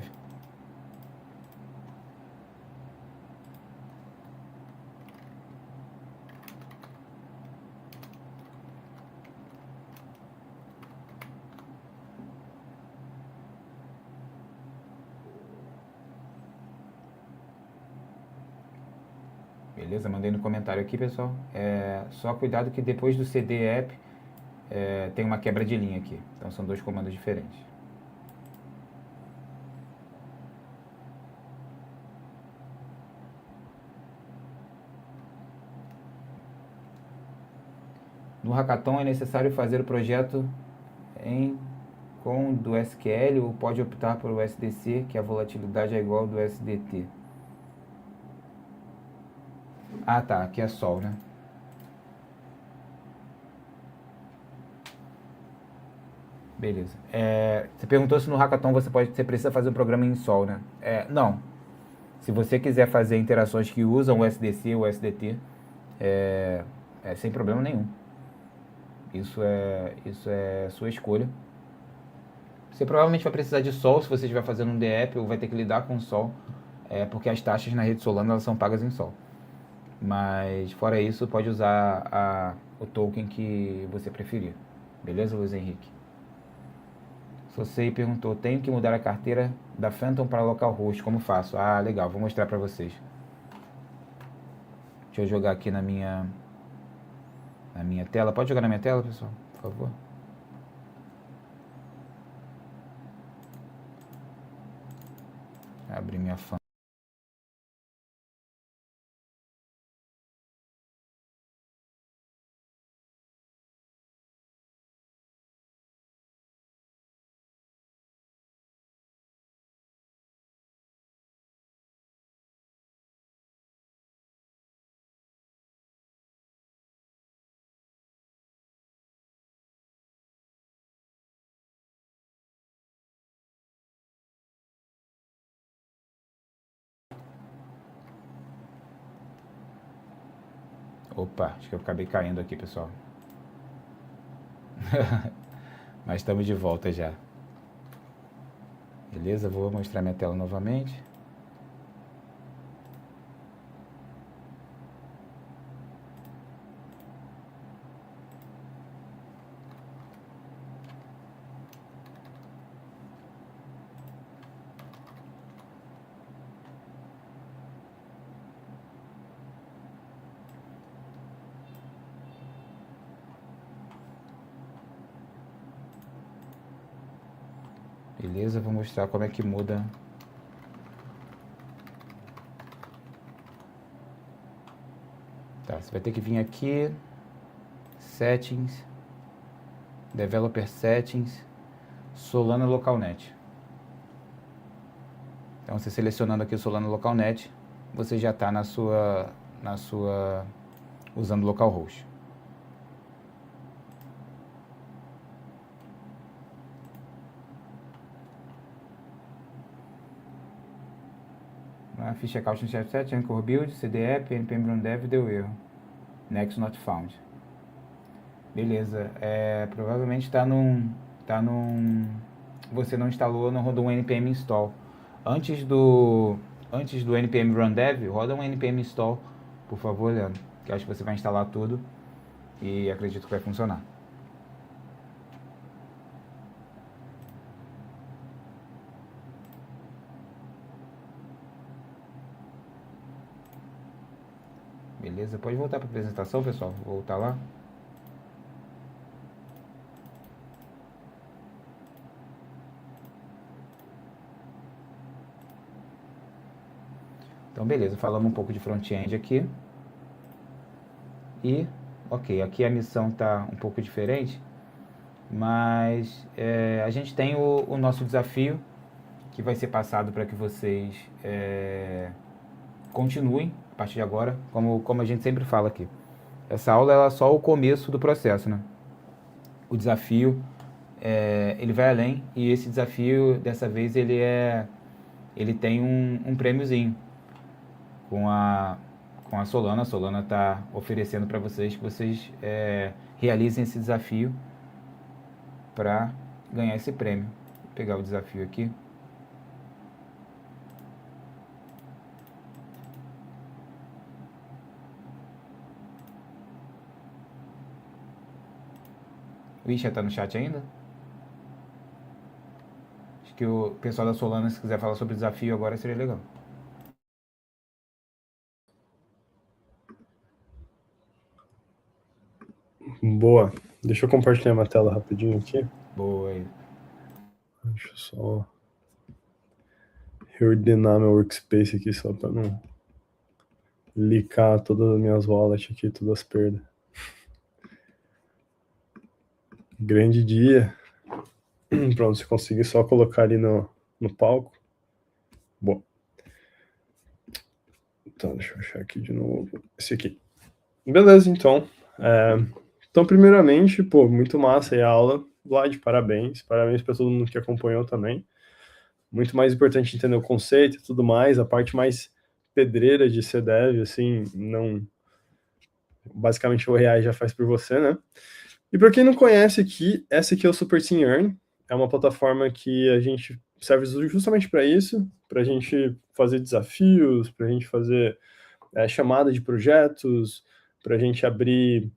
Speaker 3: Beleza? Mandei no comentário aqui, pessoal. Só cuidado que depois do cd app tem uma quebra de linha aqui. Então são dois comandos diferentes. No Hackathon é necessário fazer o projeto com do SQL ou pode optar por o SDC, que a volatilidade é igual ao do SDT. Ah tá, aqui é Sol, né? Beleza. Você perguntou se no Hackathon você precisa fazer um programa em Sol, né? Não. Se você quiser fazer interações que usam o SDC ou o SDT, sem problema nenhum. Isso é sua escolha. Você provavelmente vai precisar de Sol se você estiver fazendo um DApp ou vai ter que lidar com Sol, porque as taxas na rede Solana elas são pagas em Sol. Mas fora isso, pode usar o token que você preferir. Beleza, Luiz Henrique? Você perguntou, tenho que mudar a carteira da Phantom para localhost, como faço? Ah, legal, vou mostrar para vocês. Deixa eu jogar aqui na minha tela. Pode jogar na minha tela, pessoal, por favor? Abrir minha Phantom. Opa, acho que eu acabei caindo aqui, pessoal. Mas estamos de volta já. Beleza, vou mostrar minha tela novamente. Beleza, vou mostrar como é que muda. Tá, você vai ter que vir aqui, Settings, Developer Settings, Solana LocalNet. Então, você selecionando aqui o Solana LocalNet, você já está usando localhost. Fiz checkout no chat set, Anchor Build, CDApp, npm run dev, deu erro. Next not found. Beleza, provavelmente você não instalou, não rodou um npm install. Antes do antes do npm run dev, roda um npm install, por favor, Leandro, que acho que você vai instalar tudo e acredito que vai funcionar. Beleza, pode voltar para a apresentação, pessoal, vou voltar lá. Então, beleza, falamos um pouco de front-end aqui. E, ok, aqui a missão está um pouco diferente, mas a gente tem o nosso desafio, que vai ser passado para que vocês continuem, a partir de agora, como a gente sempre fala aqui. Essa aula é só o começo do processo, né? O desafio, ele vai além, e esse desafio, dessa vez, ele tem um prêmiozinho. Com a Solana. A Solana está oferecendo para vocês que vocês realizem esse desafio para ganhar esse prêmio. Vou pegar o desafio aqui. O Isha está no chat ainda? Acho que o pessoal da Solana, se quiser falar sobre o desafio agora, seria legal.
Speaker 2: Boa. Deixa eu compartilhar uma tela rapidinho aqui.
Speaker 3: Boa aí.
Speaker 2: Deixa eu só reordenar meu workspace aqui, só para não licar todas as minhas wallets aqui, todas as perdas. Grande dia. Pronto, se conseguir só colocar ali no palco. Bom. Então, deixa eu achar aqui de novo. Esse aqui. Beleza, então. Então, primeiramente, muito massa aí a aula. Vlad, parabéns. Parabéns para todo mundo que acompanhou também. Muito mais importante entender o conceito e tudo mais. A parte mais pedreira de ser dev, assim, não... Basicamente, o AI já faz por você, né? E para quem não conhece aqui, essa aqui é o Super Team Earn. É uma plataforma que a gente serve justamente para isso, para a gente fazer desafios, para a gente fazer chamada de projetos, para a gente abrir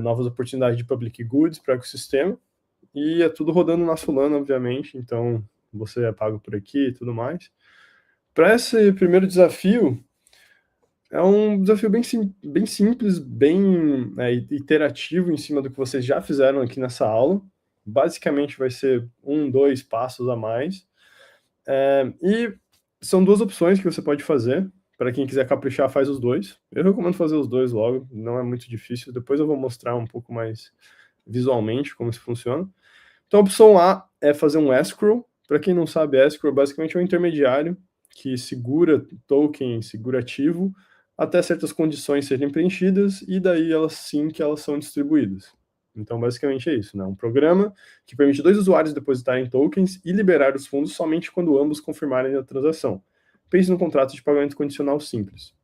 Speaker 2: novas oportunidades de public goods para o ecossistema. E é tudo rodando na Solana, obviamente, então você é pago por aqui e tudo mais. Para esse primeiro desafio, é um desafio bem simples, bem iterativo em cima do que vocês já fizeram aqui nessa aula. Basicamente vai ser 2 passos a mais. E são 2 opções que você pode fazer. Para quem quiser caprichar, faz os 2. Eu recomendo fazer os 2 logo, não é muito difícil. Depois eu vou mostrar um pouco mais visualmente como isso funciona. Então a opção A é fazer um escrow. Para quem não sabe, escrow basicamente é um intermediário que segura token, segura ativo, até certas condições serem preenchidas, e daí elas sim que elas são distribuídas. Então, basicamente é isso, né? Um programa que permite 2 usuários depositarem tokens e liberar os fundos somente quando ambos confirmarem a transação. Pense no contrato de pagamento condicional simples.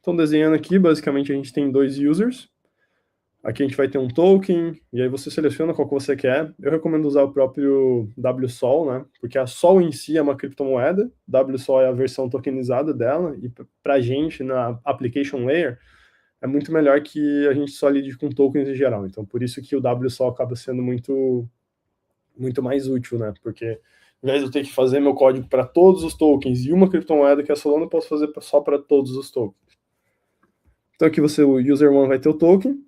Speaker 2: Então, desenhando aqui, basicamente a gente tem 2 users. Aqui a gente vai ter um token, e aí você seleciona qual que você quer. Eu recomendo usar o próprio WSOL, né? Porque a Sol em si é uma criptomoeda, WSOL é a versão tokenizada dela, e pra gente, na application layer, é muito melhor que a gente só lide com tokens em geral. Então, por isso que o WSOL acaba sendo muito mais útil, né? Porque, ao invés de eu ter que fazer meu código para todos os tokens e uma criptomoeda que é a Solana, eu posso fazer só para todos os tokens. Então, aqui o user 1 vai ter o token,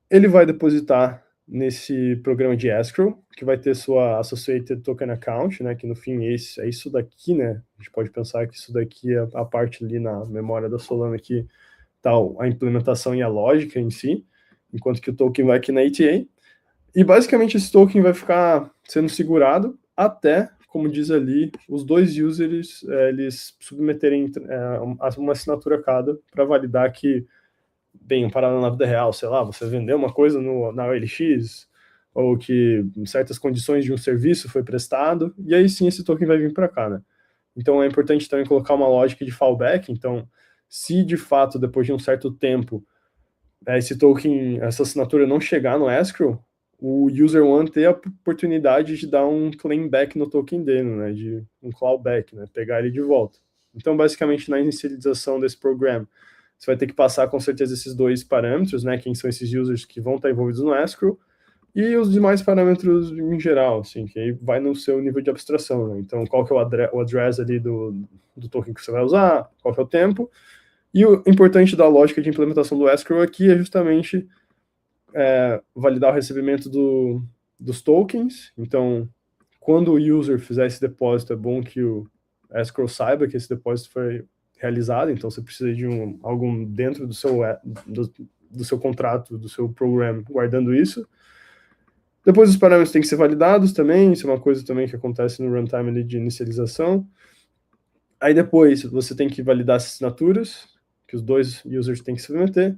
Speaker 2: ele vai depositar nesse programa de escrow, que vai ter sua associated token account, né? Que no fim é isso daqui, né? A gente pode pensar que isso daqui é a parte ali na memória da Solana que tal, a implementação e a lógica em si, enquanto que o token vai aqui na ETA. E basicamente esse token vai ficar sendo segurado até, como diz ali, os 2 users eles submeterem uma assinatura cada para validar que, bem, parada na vida real, sei lá, você vendeu uma coisa na OLX, ou que certas condições de um serviço foi prestado, e aí sim esse token vai vir para cá, né? Então é importante também colocar uma lógica de fallback. Então, se de fato, depois de um certo tempo, esse token, essa assinatura não chegar no escrow, o user one ter a oportunidade de dar um claim back no token dele, né, de um clawback, né, pegar ele de volta. Então, basicamente, na inicialização desse programa, você vai ter que passar com certeza esses dois parâmetros, né? Quem são esses users que vão estar envolvidos no escrow, e os demais parâmetros em geral, assim, que aí vai no seu nível de abstração, né? Então, qual que é o address ali do token que você vai usar, qual que é o tempo. E o importante da lógica de implementação do escrow aqui é justamente validar o recebimento dos tokens. Então, quando o user fizer esse depósito, é bom que o escrow saiba que esse depósito foi realizado, então você precisa de algo dentro do seu contrato, do seu program, guardando isso. Depois os parâmetros têm que ser validados também, isso é uma coisa também que acontece no runtime ali de inicialização. Aí depois você tem que validar as assinaturas, que os dois users têm que submeter,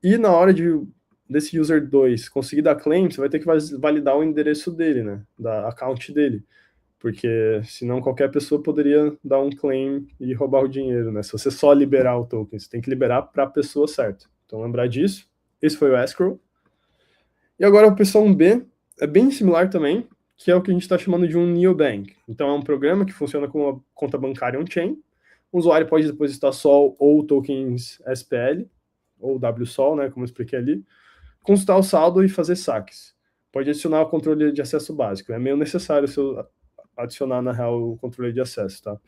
Speaker 2: e na hora desse user 2 conseguir dar claim, você vai ter que validar o endereço dele, né, da account dele, porque senão qualquer pessoa poderia dar um claim e roubar o dinheiro, né, se você só liberar o token, você tem que liberar para a pessoa certa. Então lembrar disso, esse foi o escrow. E agora a opção B é bem similar também, que é o que a gente está chamando de um neobank. Então é um programa que funciona com uma conta bancária on-chain. O usuário pode depositar SOL ou tokens SPL, ou WSOL, né, como eu expliquei ali, consultar o saldo e fazer saques. Pode adicionar o controle de acesso básico. É meio necessário adicionar, na real, o controle de acesso, tá?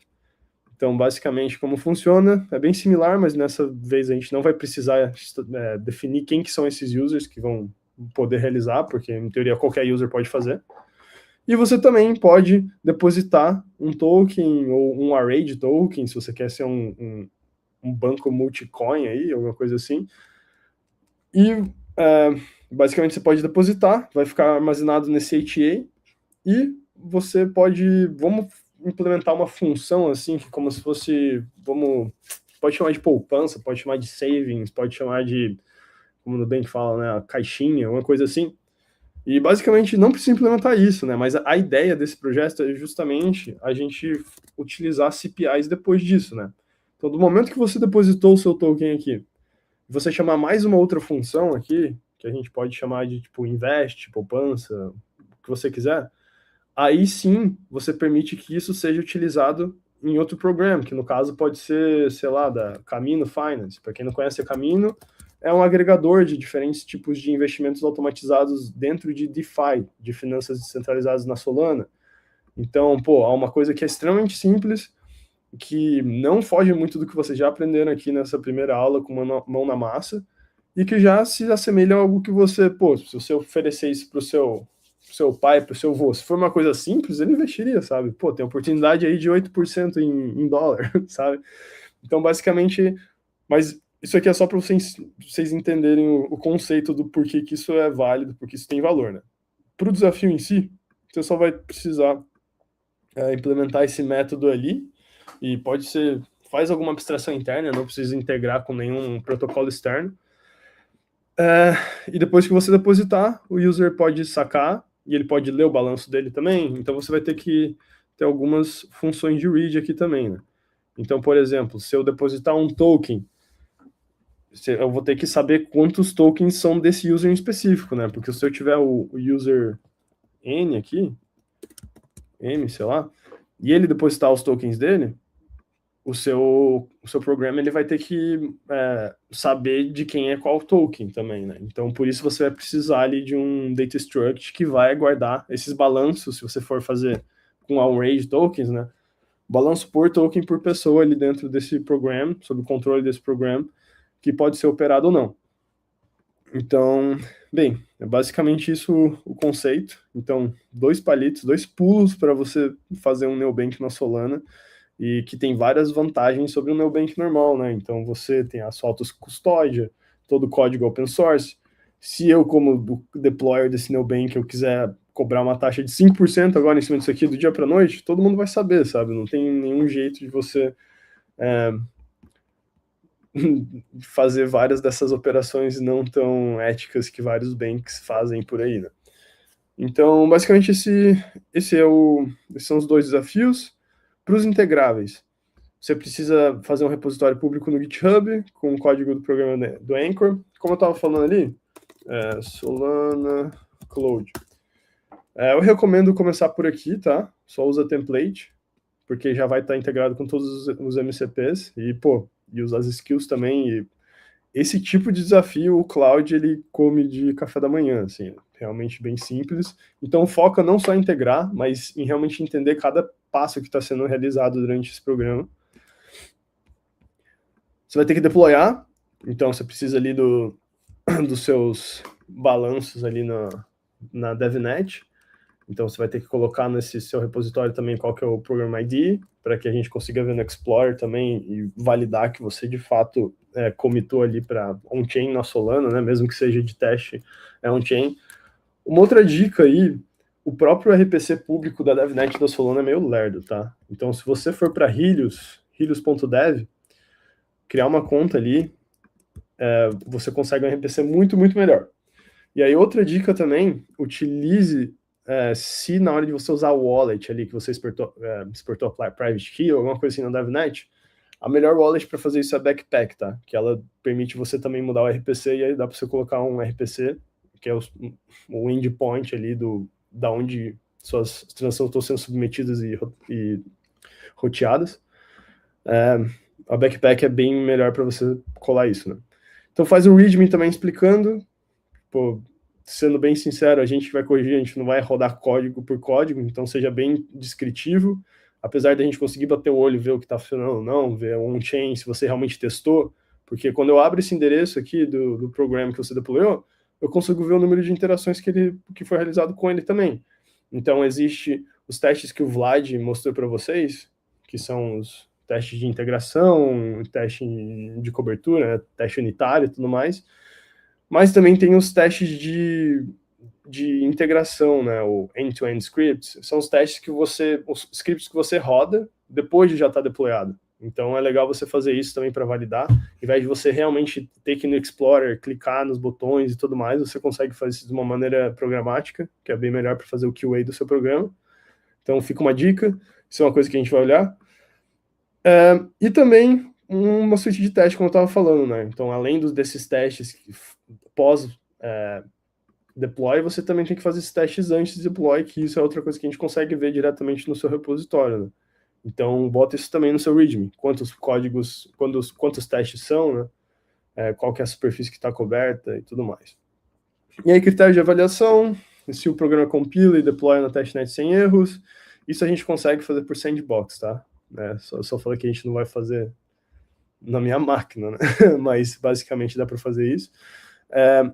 Speaker 2: Então, basicamente, como funciona, é bem similar, mas dessa vez a gente não vai precisar definir quem que são esses users que vão poder realizar, porque, em teoria, qualquer user pode fazer. E você também pode depositar um token ou um array de tokens, se você quer ser um banco multicoin aí, alguma coisa assim. E, basicamente, você pode depositar, vai ficar armazenado nesse HA, e você vamos implementar uma função assim, que como se fosse, pode chamar de poupança, pode chamar de savings, pode chamar de, como o Nubank fala, né, a caixinha, uma coisa assim. E basicamente não precisa implementar isso, né, mas a ideia desse projeto é justamente a gente utilizar CPIs depois disso, né. Então, do momento que você depositou o seu token aqui, você chamar mais uma outra função aqui, que a gente pode chamar de tipo invest, poupança, o que você quiser, aí sim você permite que isso seja utilizado em outro programa, que no caso pode ser, sei lá, da Kamino Finance. Para quem não conhece a Kamino, é um agregador de diferentes tipos de investimentos automatizados dentro de DeFi, de finanças descentralizadas na Solana. Então, há uma coisa que é extremamente simples, que não foge muito do que vocês já aprenderam aqui nessa primeira aula com uma mão na massa, e que já se assemelha a algo que você, se você oferecer isso para o seu pai, para o seu avô, se for uma coisa simples, ele investiria, sabe? Tem oportunidade aí de 8% em dólar, sabe? Então, basicamente, mas isso aqui é só para vocês entenderem o conceito do porquê que isso é válido, porque isso tem valor, né? Para o desafio em si, você só vai precisar implementar esse método ali, e faz alguma abstração interna, não precisa integrar com nenhum protocolo externo. E depois que você depositar, o user pode sacar, e ele pode ler o balanço dele também, então você vai ter que ter algumas funções de read aqui também, né? Então, por exemplo, se eu depositar um token, eu vou ter que saber quantos tokens são desse user em específico, né? Porque se eu tiver o user N aqui, M, sei lá, e ele depositar os tokens dele, o seu programa ele vai ter que saber de quem é qual token também, né? Então, por isso você vai precisar ali de um data struct que vai guardar esses balanços, se você for fazer com array de tokens, né? Balanço por token por pessoa ali dentro desse programa, sob o controle desse programa, que pode ser operado ou não. Então, bem, é basicamente isso o conceito. Então, 2 palitos, 2 pulos para você fazer um neobank na Solana, e que tem várias vantagens sobre um neobank normal, né? Então você tem as fotos custódia, todo o código open source. Se eu, como deployer desse neobank, eu quiser cobrar uma taxa de 5% agora em cima disso aqui do dia para noite, todo mundo vai saber, sabe? Não tem nenhum jeito de você fazer várias dessas operações não tão éticas que vários banks fazem por aí, né? Então, basicamente, esses são os 2 desafios. Para os integráveis, você precisa fazer um repositório público no GitHub com o código do programa do Anchor. Como eu estava falando ali, Solana Cloud. Eu recomendo começar por aqui, tá? Só usa template, porque já vai estar integrado com todos os MCPs e usar as skills também. E esse tipo de desafio, o Cloud, ele come de café da manhã, assim, realmente bem simples. Então, foca não só em integrar, mas em realmente entender cada passo que está sendo realizado durante esse programa. Você vai ter que deployar, então você precisa ali dos seus balanços ali na DevNet. Então, você vai ter que colocar nesse seu repositório também qual que é o Program ID, para que a gente consiga ver no Explorer também e validar que você, de fato, commitou ali para on-chain na Solana, né? Mesmo que seja de teste, é on-chain. Uma outra dica aí, o próprio RPC público da DevNet da Solana é meio lerdo, tá? Então, se você for para Helios.dev, criar uma conta ali, você consegue um RPC muito, muito melhor. E aí, outra dica também, utilize, se na hora de você usar o wallet ali, que você exportou a private key ou alguma coisa assim na DevNet, a melhor wallet para fazer isso é Backpack, tá? Que ela permite você também mudar o RPC, e aí dá para você colocar um RPC, que é o endpoint ali da onde suas transações estão sendo submetidas e roteadas. A Backpack é bem melhor para você colar isso, né? Então faz um README também explicando. Sendo bem sincero, a gente vai corrigir, a gente não vai rodar código por código, então seja bem descritivo, apesar da gente conseguir bater o olho, ver o que está funcionando ou não, ver on-chain, se você realmente testou, porque quando eu abro esse endereço aqui do programa que você deployou, eu consigo ver o número de interações que foi realizado com ele também. Então, existe os testes que o Vlad mostrou para vocês, que são os testes de integração, teste de cobertura, teste unitário e tudo mais, mas também tem os testes de integração, né, o end-to-end scripts, são os testes os scripts que você roda depois de já estar deployado. Então é legal você fazer isso também para validar, ao invés de você realmente ter que ir no Explorer, clicar nos botões e tudo mais, você consegue fazer isso de uma maneira programática, que é bem melhor para fazer o QA do seu programa. Então fica uma dica, isso é uma coisa que a gente vai olhar. E também uma suíte de teste, como eu estava falando, né? Então, além desses testes pós deploy, você também tem que fazer esses testes antes de deploy, que isso é outra coisa que a gente consegue ver diretamente no seu repositório, né? Então, bota isso também no seu README. Quantos testes são, né? Qual que é a superfície que está coberta e tudo mais. E aí, critério de avaliação, se o programa compila e deploy na testnet sem erros, isso a gente consegue fazer por sandbox, tá? Só falei que a gente não vai fazer na minha máquina, né? Mas basicamente dá para fazer isso.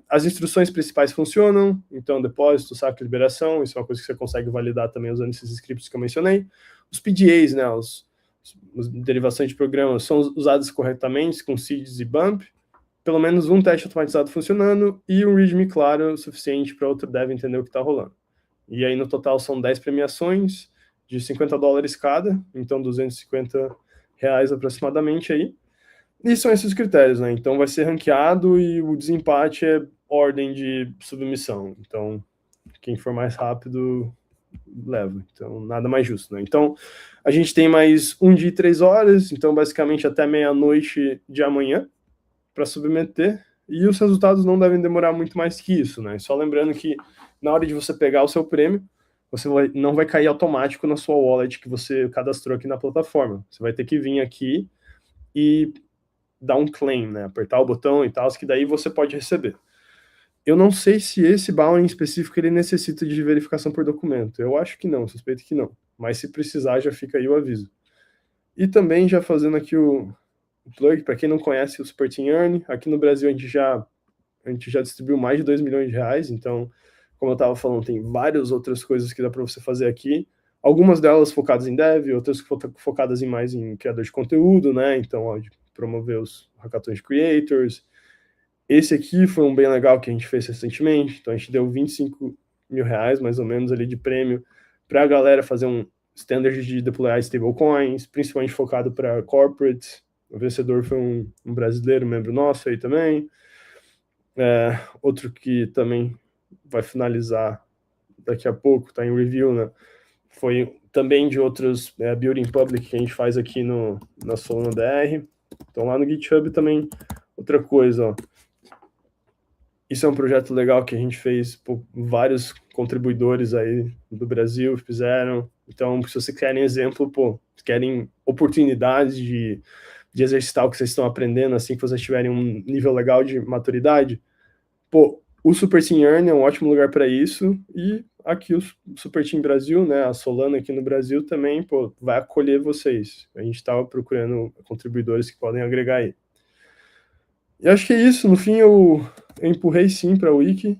Speaker 2: As instruções principais funcionam, então depósito, saque, liberação, isso é uma coisa que você consegue validar também usando esses scripts que eu mencionei. Os PDAs, né, as derivações de programas, são usadas corretamente com seeds e bump, pelo menos um teste automatizado funcionando e um README claro o suficiente para outro dev entender o que está rolando. E aí no total são 10 premiações de $50 cada, então R$250 aproximadamente aí. E são esses critérios, né? Então vai ser ranqueado e o desempate é ordem de submissão. Então, quem for mais rápido leva. Então, nada mais justo, né? Então, a gente tem mais um dia e 3 horas, então basicamente até meia-noite de amanhã para submeter. E os resultados não devem demorar muito mais que isso, né? Só lembrando que na hora de você pegar o seu prêmio, não vai cair automático na sua wallet que você cadastrou aqui na plataforma. Você vai ter que vir aqui e dar um claim, né? Apertar o botão e tal, que daí você pode receber. Eu não sei se esse bound em específico ele necessita de verificação por documento. Eu acho que não, suspeito que não. Mas se precisar, já fica aí o aviso. E também já fazendo aqui o plug, para quem não conhece o Super Team Earn, aqui no Brasil a gente já distribuiu mais de R$2 milhões, então, como eu estava falando, tem várias outras coisas que dá para você fazer aqui. Algumas delas focadas em dev, outras focadas mais em criador de conteúdo, né? Então, ó, promover os hackathons de creators. Esse aqui foi um bem legal que a gente fez recentemente, então a gente deu R$25 mil mais ou menos ali de prêmio para a galera fazer um standard de deployar stablecoins, principalmente focado para corporates. O vencedor foi um brasileiro, membro nosso aí também. Outro que também vai finalizar daqui a pouco, está em review, né? Foi também de outros building public que a gente faz aqui na Solana DR. Então lá no GitHub também, outra coisa, ó. Isso é um projeto legal que a gente fez, vários contribuidores aí do Brasil fizeram, Então, se vocês querem exemplo, querem oportunidades de exercitar o que vocês estão aprendendo, assim que vocês tiverem um nível legal de maturidade, o Super Team Earn é um ótimo lugar para isso, e aqui o Super Team Brasil, né, a Solana aqui no Brasil também, vai acolher vocês. A gente estava procurando contribuidores que podem agregar aí. E acho que é isso, no fim eu empurrei sim para o Wiki,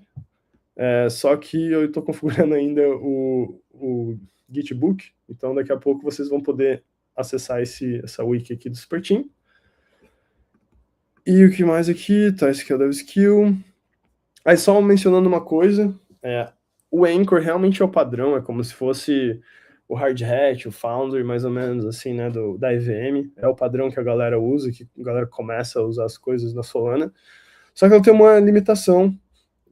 Speaker 2: só que eu estou configurando ainda o Gitbook, então daqui a pouco vocês vão poder acessar essa Wiki aqui do Super Team. E o que mais aqui? Tá, esse aqui é o DevSkill. Aí só mencionando uma coisa, o Anchor realmente é o padrão, é como se fosse o Hard Hat, o Foundry, mais ou menos assim, né, da EVM, é o padrão que a galera usa, que a galera começa a usar as coisas na Solana, só que ela tem uma limitação,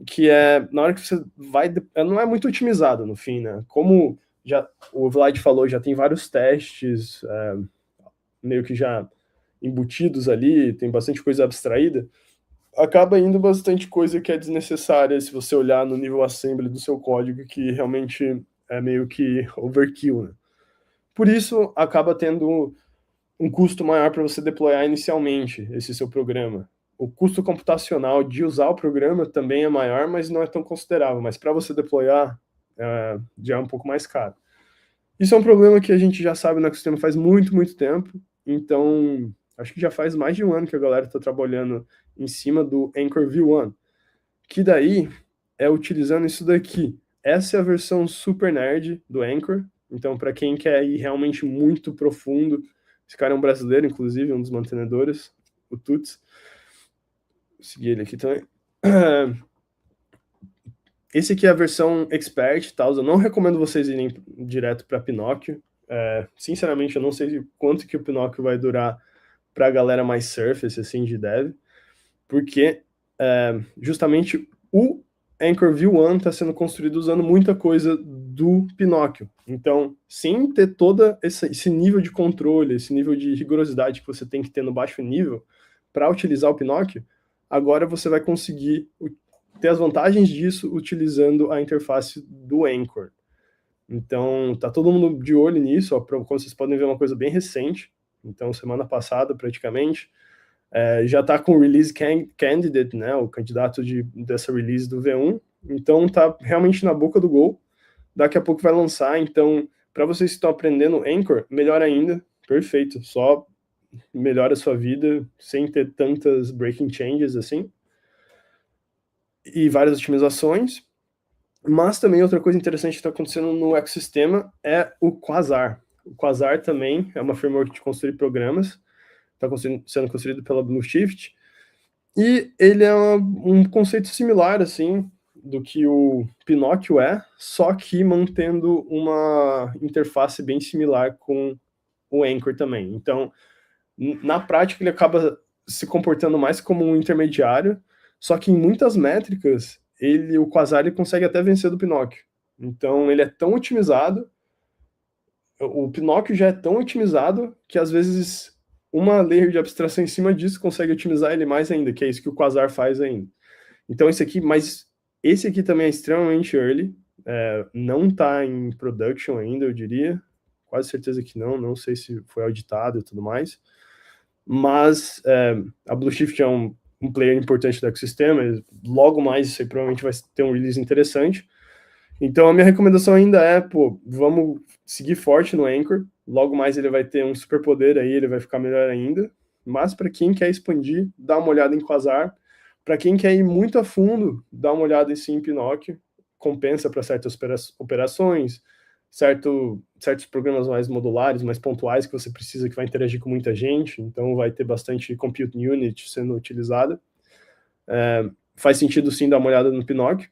Speaker 2: que na hora que você vai, não é muito otimizado no fim, né, como o Vlad falou, já tem vários testes, meio que já embutidos ali, tem bastante coisa abstraída, acaba indo bastante coisa que é desnecessária se você olhar no nível assembly do seu código, que realmente é meio que overkill, né? Por isso, acaba tendo um custo maior para você deployar inicialmente esse seu programa. O custo computacional de usar o programa também é maior, mas não é tão considerável. Mas para você deployar, já é um pouco mais caro. Isso é um problema que a gente já sabe no ecossistema faz muito, muito tempo. Então, acho que já faz mais de um ano que a galera está trabalhando em cima do Anchor V1, que daí é utilizando isso daqui. Essa é a versão super nerd do Anchor. Então, para quem quer ir realmente muito profundo, esse cara é um brasileiro, inclusive, um dos mantenedores, o Tuts. Vou seguir ele aqui também. Esse aqui é a versão Expert, tá? Eu não recomendo vocês irem direto para Pinóquio. Sinceramente, eu não sei quanto que o Pinóquio vai durar para a galera mais surface, assim, de dev, porque justamente o Anchor V1 está sendo construído usando muita coisa do Pinóquio. Então, sem ter todo esse nível de controle, esse nível de rigorosidade que você tem que ter no baixo nível para utilizar o Pinóquio, agora você vai conseguir ter as vantagens disso utilizando a interface do Anchor. Então, tá todo mundo de olho nisso, ó, como vocês podem ver, uma coisa bem recente. Então, semana passada, praticamente, já está com o Release Candidate, né, o candidato dessa release do V1. Então, tá realmente na boca do gol. Daqui a pouco vai lançar. Então, para vocês que estão aprendendo Anchor, melhor ainda, perfeito. Só melhora a sua vida sem ter tantas breaking changes assim. E várias otimizações. Mas também outra coisa interessante que está acontecendo no ecossistema é o Quasar. O Quasar também é uma framework de construir programas, está sendo construído pela Blueshift, e ele é um conceito similar, assim, do que o Pinóquio só que mantendo uma interface bem similar com o Anchor também. Então, na prática, ele acaba se comportando mais como um intermediário, só que em muitas métricas, o Quasar ele consegue até vencer do Pinóquio. Então, ele é tão otimizado, o Pinóquio já é tão otimizado, que às vezes uma layer de abstração em cima disso consegue otimizar ele mais ainda, que é isso que o Quasar faz ainda. Então, esse aqui também é extremamente early, não está em production ainda, eu diria, quase certeza que não sei se foi auditado e tudo mais, mas a Blueshift é um player importante do ecossistema, logo mais isso aí provavelmente vai ter um release interessante. Então a minha recomendação ainda vamos seguir forte no Anchor, logo mais ele vai ter um superpoder aí, ele vai ficar melhor ainda, mas para quem quer expandir, dá uma olhada em Quasar, para quem quer ir muito a fundo, dá uma olhada em Pinóquio, compensa para certas operações, certos programas mais modulares, mais pontuais que você precisa, que vai interagir com muita gente, então vai ter bastante compute unit sendo utilizada. Faz sentido sim dar uma olhada no Pinóquio.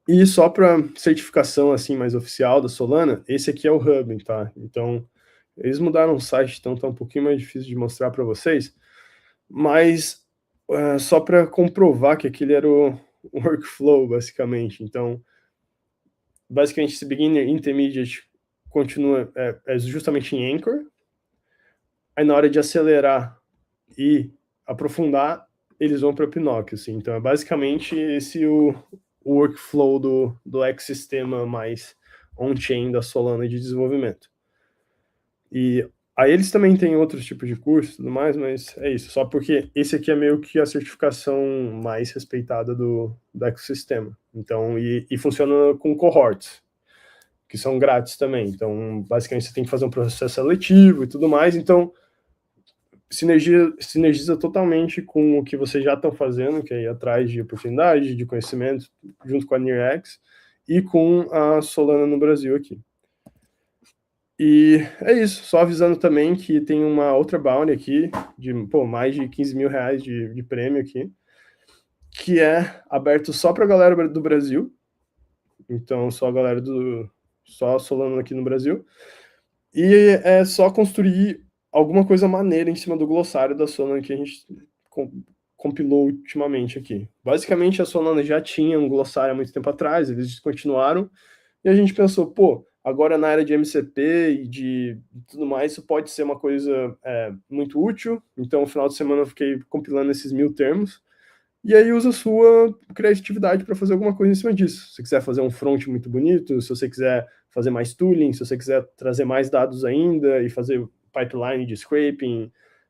Speaker 2: E só para certificação assim mais oficial da Solana, esse aqui é o Hub, tá? Então, eles mudaram o site, então tá um pouquinho mais difícil de mostrar para vocês, mas só para comprovar que aquele era o workflow, basicamente. Então, basicamente, esse Beginner Intermediate continua justamente em Anchor. Aí, na hora de acelerar e aprofundar, eles vão para o Pinóquio, assim. Então, é basicamente esse o workflow do ecossistema mais on-chain da Solana de desenvolvimento. E aí eles também têm outros tipos de curso e tudo mais, mas é isso, só porque esse aqui é meio que a certificação mais respeitada do ecossistema. Então, e funciona com cohorts, que são grátis também. Então, basicamente, você tem que fazer um processo seletivo e tudo mais. Então, sinergiza totalmente com o que vocês já estão fazendo, que é ir atrás de oportunidade, de conhecimento, junto com a NearX e com a Solana no Brasil aqui. E é isso, só avisando também que tem uma outra bounty aqui, de mais de 15 mil reais de prêmio aqui, que é aberto só para a galera do Brasil, então só a galera só a Solana aqui no Brasil, e é só construir alguma coisa maneira em cima do glossário da Solana que a gente compilou ultimamente aqui. Basicamente a Solana já tinha um glossário há muito tempo atrás, eles descontinuaram, e a gente pensou, agora na era de MCP e de tudo mais, isso pode ser uma coisa muito útil. Então, no final de semana eu fiquei compilando esses 1000 termos. E aí usa a sua criatividade para fazer alguma coisa em cima disso. Se você quiser fazer um front muito bonito, se você quiser fazer mais tooling, se você quiser trazer mais dados ainda e fazer pipeline de scraping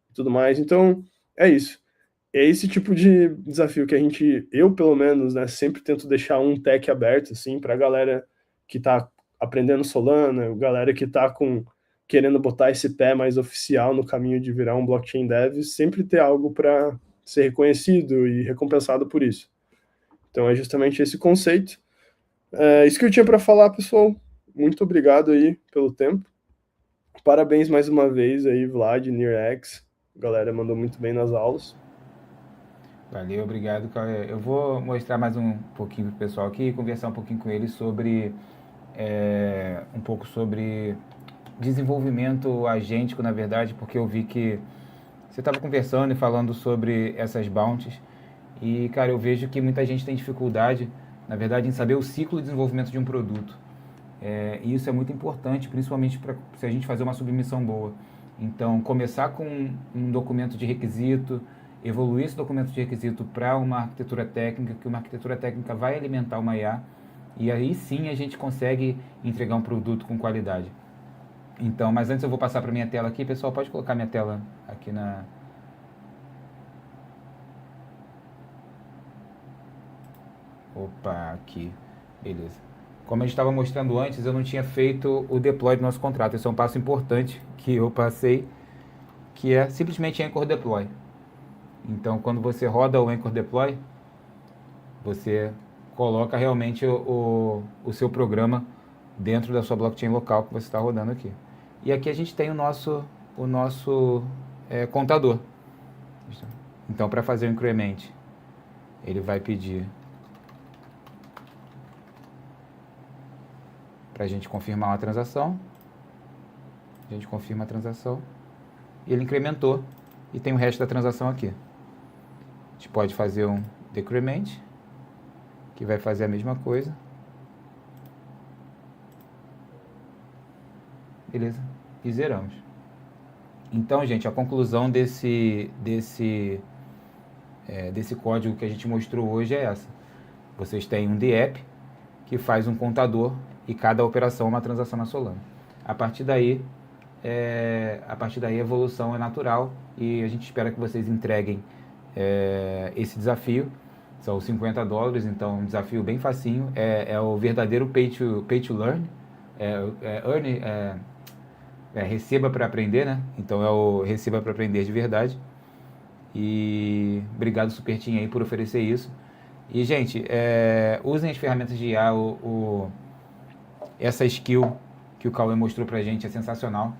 Speaker 2: e tudo mais. Então, é isso. É esse tipo de desafio que eu pelo menos, né, sempre tento deixar um tech aberto, assim, para a galera que está aprendendo Solana, galera que está querendo botar esse pé mais oficial no caminho de virar um blockchain dev, sempre ter algo para ser reconhecido e recompensado por isso. Então é justamente esse conceito. É isso que eu tinha para falar, pessoal. Muito obrigado aí pelo tempo. Parabéns mais uma vez aí, Vlad, NearX. A galera mandou muito bem nas aulas.
Speaker 3: Valeu, obrigado, Cauê. Eu vou mostrar mais um pouquinho pro pessoal aqui e conversar um pouquinho com eles sobre um pouco sobre desenvolvimento agêntico, na verdade, porque eu vi que você estava conversando e falando sobre essas bounties e, cara, eu vejo que muita gente tem dificuldade, na verdade, em saber o ciclo de desenvolvimento de um produto. E isso é muito importante, principalmente se a gente fazer uma submissão boa. Então, começar com um documento de requisito, evoluir esse documento de requisito para uma arquitetura técnica, que uma arquitetura técnica vai alimentar uma IA, e aí sim a gente consegue entregar um produto com qualidade. Então, mas antes eu vou passar para minha tela aqui. Pessoal, pode colocar minha tela aqui na... Opa, aqui. Beleza. Como a gente estava mostrando antes, eu não tinha feito o deploy do nosso contrato. Esse é um passo importante que eu passei, que é simplesmente Anchor Deploy. Então, quando você roda o Anchor Deploy, você coloca realmente o seu programa dentro da sua blockchain local que você está rodando aqui. E aqui a gente tem o nosso contador. Então, para fazer o increment, ele vai pedir para a gente confirmar uma transação. A gente confirma a transação. E ele incrementou e tem o resto da transação aqui. A gente pode fazer um decrement, que vai fazer a mesma coisa. Beleza? E zeramos. Então, gente, a conclusão desse código que a gente mostrou hoje é essa. Vocês têm um DApp que faz um contador e cada operação é uma transação na Solana. A partir daí a evolução é natural e a gente espera que vocês entreguem esse desafio. São $50, então um desafio bem facinho. É o verdadeiro pay to learn. Receba para aprender, né? Então é o receba para aprender de verdade. E obrigado, Superteam, aí, por oferecer isso. E, gente, usem as ferramentas de IA. Essa skill que o Cauê mostrou pra gente é sensacional.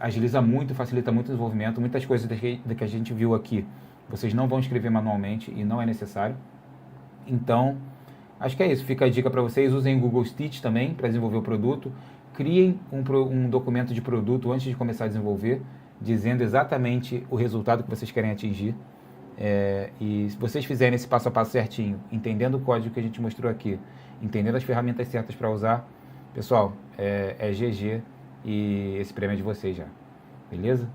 Speaker 3: Agiliza muito, facilita muito o desenvolvimento. Muitas coisas que a gente viu aqui, vocês não vão escrever manualmente e não é necessário. Então, acho que é isso. Fica a dica para vocês. Usem o Google Stitch também para desenvolver o produto. Criem um documento de produto antes de começar a desenvolver, dizendo exatamente o resultado que vocês querem atingir. E se vocês fizerem esse passo a passo certinho, entendendo o código que a gente mostrou aqui, entendendo as ferramentas certas para usar, pessoal, é GG e esse prêmio é de vocês já. Beleza?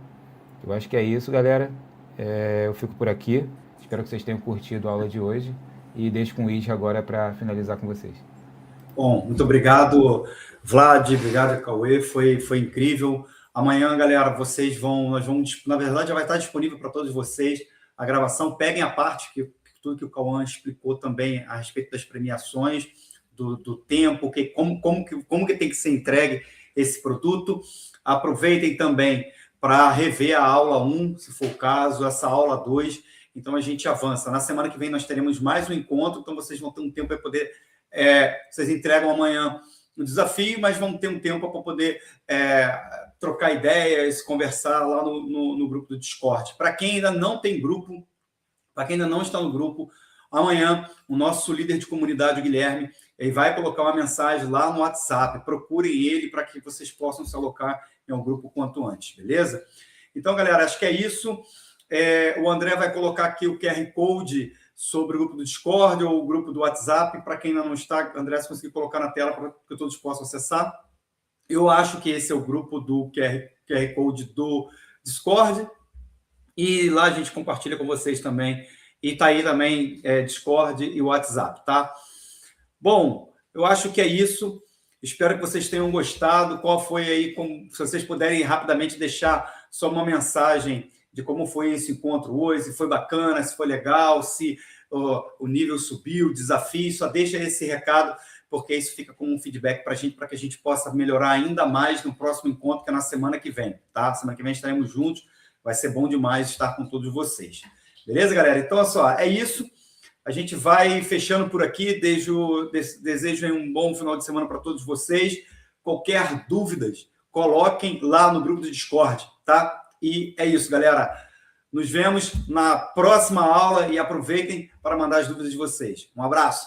Speaker 3: Eu acho que é isso, galera. Eu fico por aqui. Espero que vocês tenham curtido a aula de hoje. E deixo com o Id agora para finalizar com vocês.
Speaker 1: Bom, muito obrigado, Vlad, obrigado, Cauê, foi incrível. Amanhã, galera, nós vamos, na verdade, já vai estar disponível para todos vocês a gravação. Peguem a parte tudo que o Cauã explicou também a respeito das premiações, do tempo, como que tem que ser entregue esse produto. Aproveitem também para rever a aula 1, se for o caso, essa aula 2. Então, a gente avança. Na semana que vem, nós teremos mais um encontro, então vocês vão ter um tempo para poder... vocês entregam amanhã o desafio, mas vão ter um tempo para poder trocar ideias, conversar lá no grupo do Discord. Para quem ainda não tem grupo, para quem ainda não está no grupo, amanhã o nosso líder de comunidade, o Guilherme, ele vai colocar uma mensagem lá no WhatsApp. Procurem ele para que vocês possam se alocar em um grupo quanto antes, beleza? Então, galera, acho que é isso. O André vai colocar aqui o QR Code sobre o grupo do Discord ou o grupo do WhatsApp. Para quem ainda não está, André, se conseguir colocar na tela para que todos possam acessar. Eu acho que esse é o grupo do QR Code do Discord. E lá a gente compartilha com vocês também. E está aí também Discord e WhatsApp, tá? Bom, eu acho que é isso. Espero que vocês tenham gostado. Qual foi aí, se vocês puderem rapidamente deixar só uma mensagem de como foi esse encontro hoje, se foi bacana, se foi legal, se o nível subiu, o desafio, só deixa esse recado, porque isso fica como um feedback para que a gente possa melhorar ainda mais no próximo encontro, que é na semana que vem, tá? Semana que vem estaremos juntos, vai ser bom demais estar com todos vocês. Beleza, galera? Então, olha só, é isso. A gente vai fechando por aqui. Desejo um bom final de semana para todos vocês. Qualquer dúvidas, coloquem lá no grupo do Discord, tá? E é isso, galera. Nos vemos na próxima aula e aproveitem para mandar as dúvidas de vocês. Um abraço.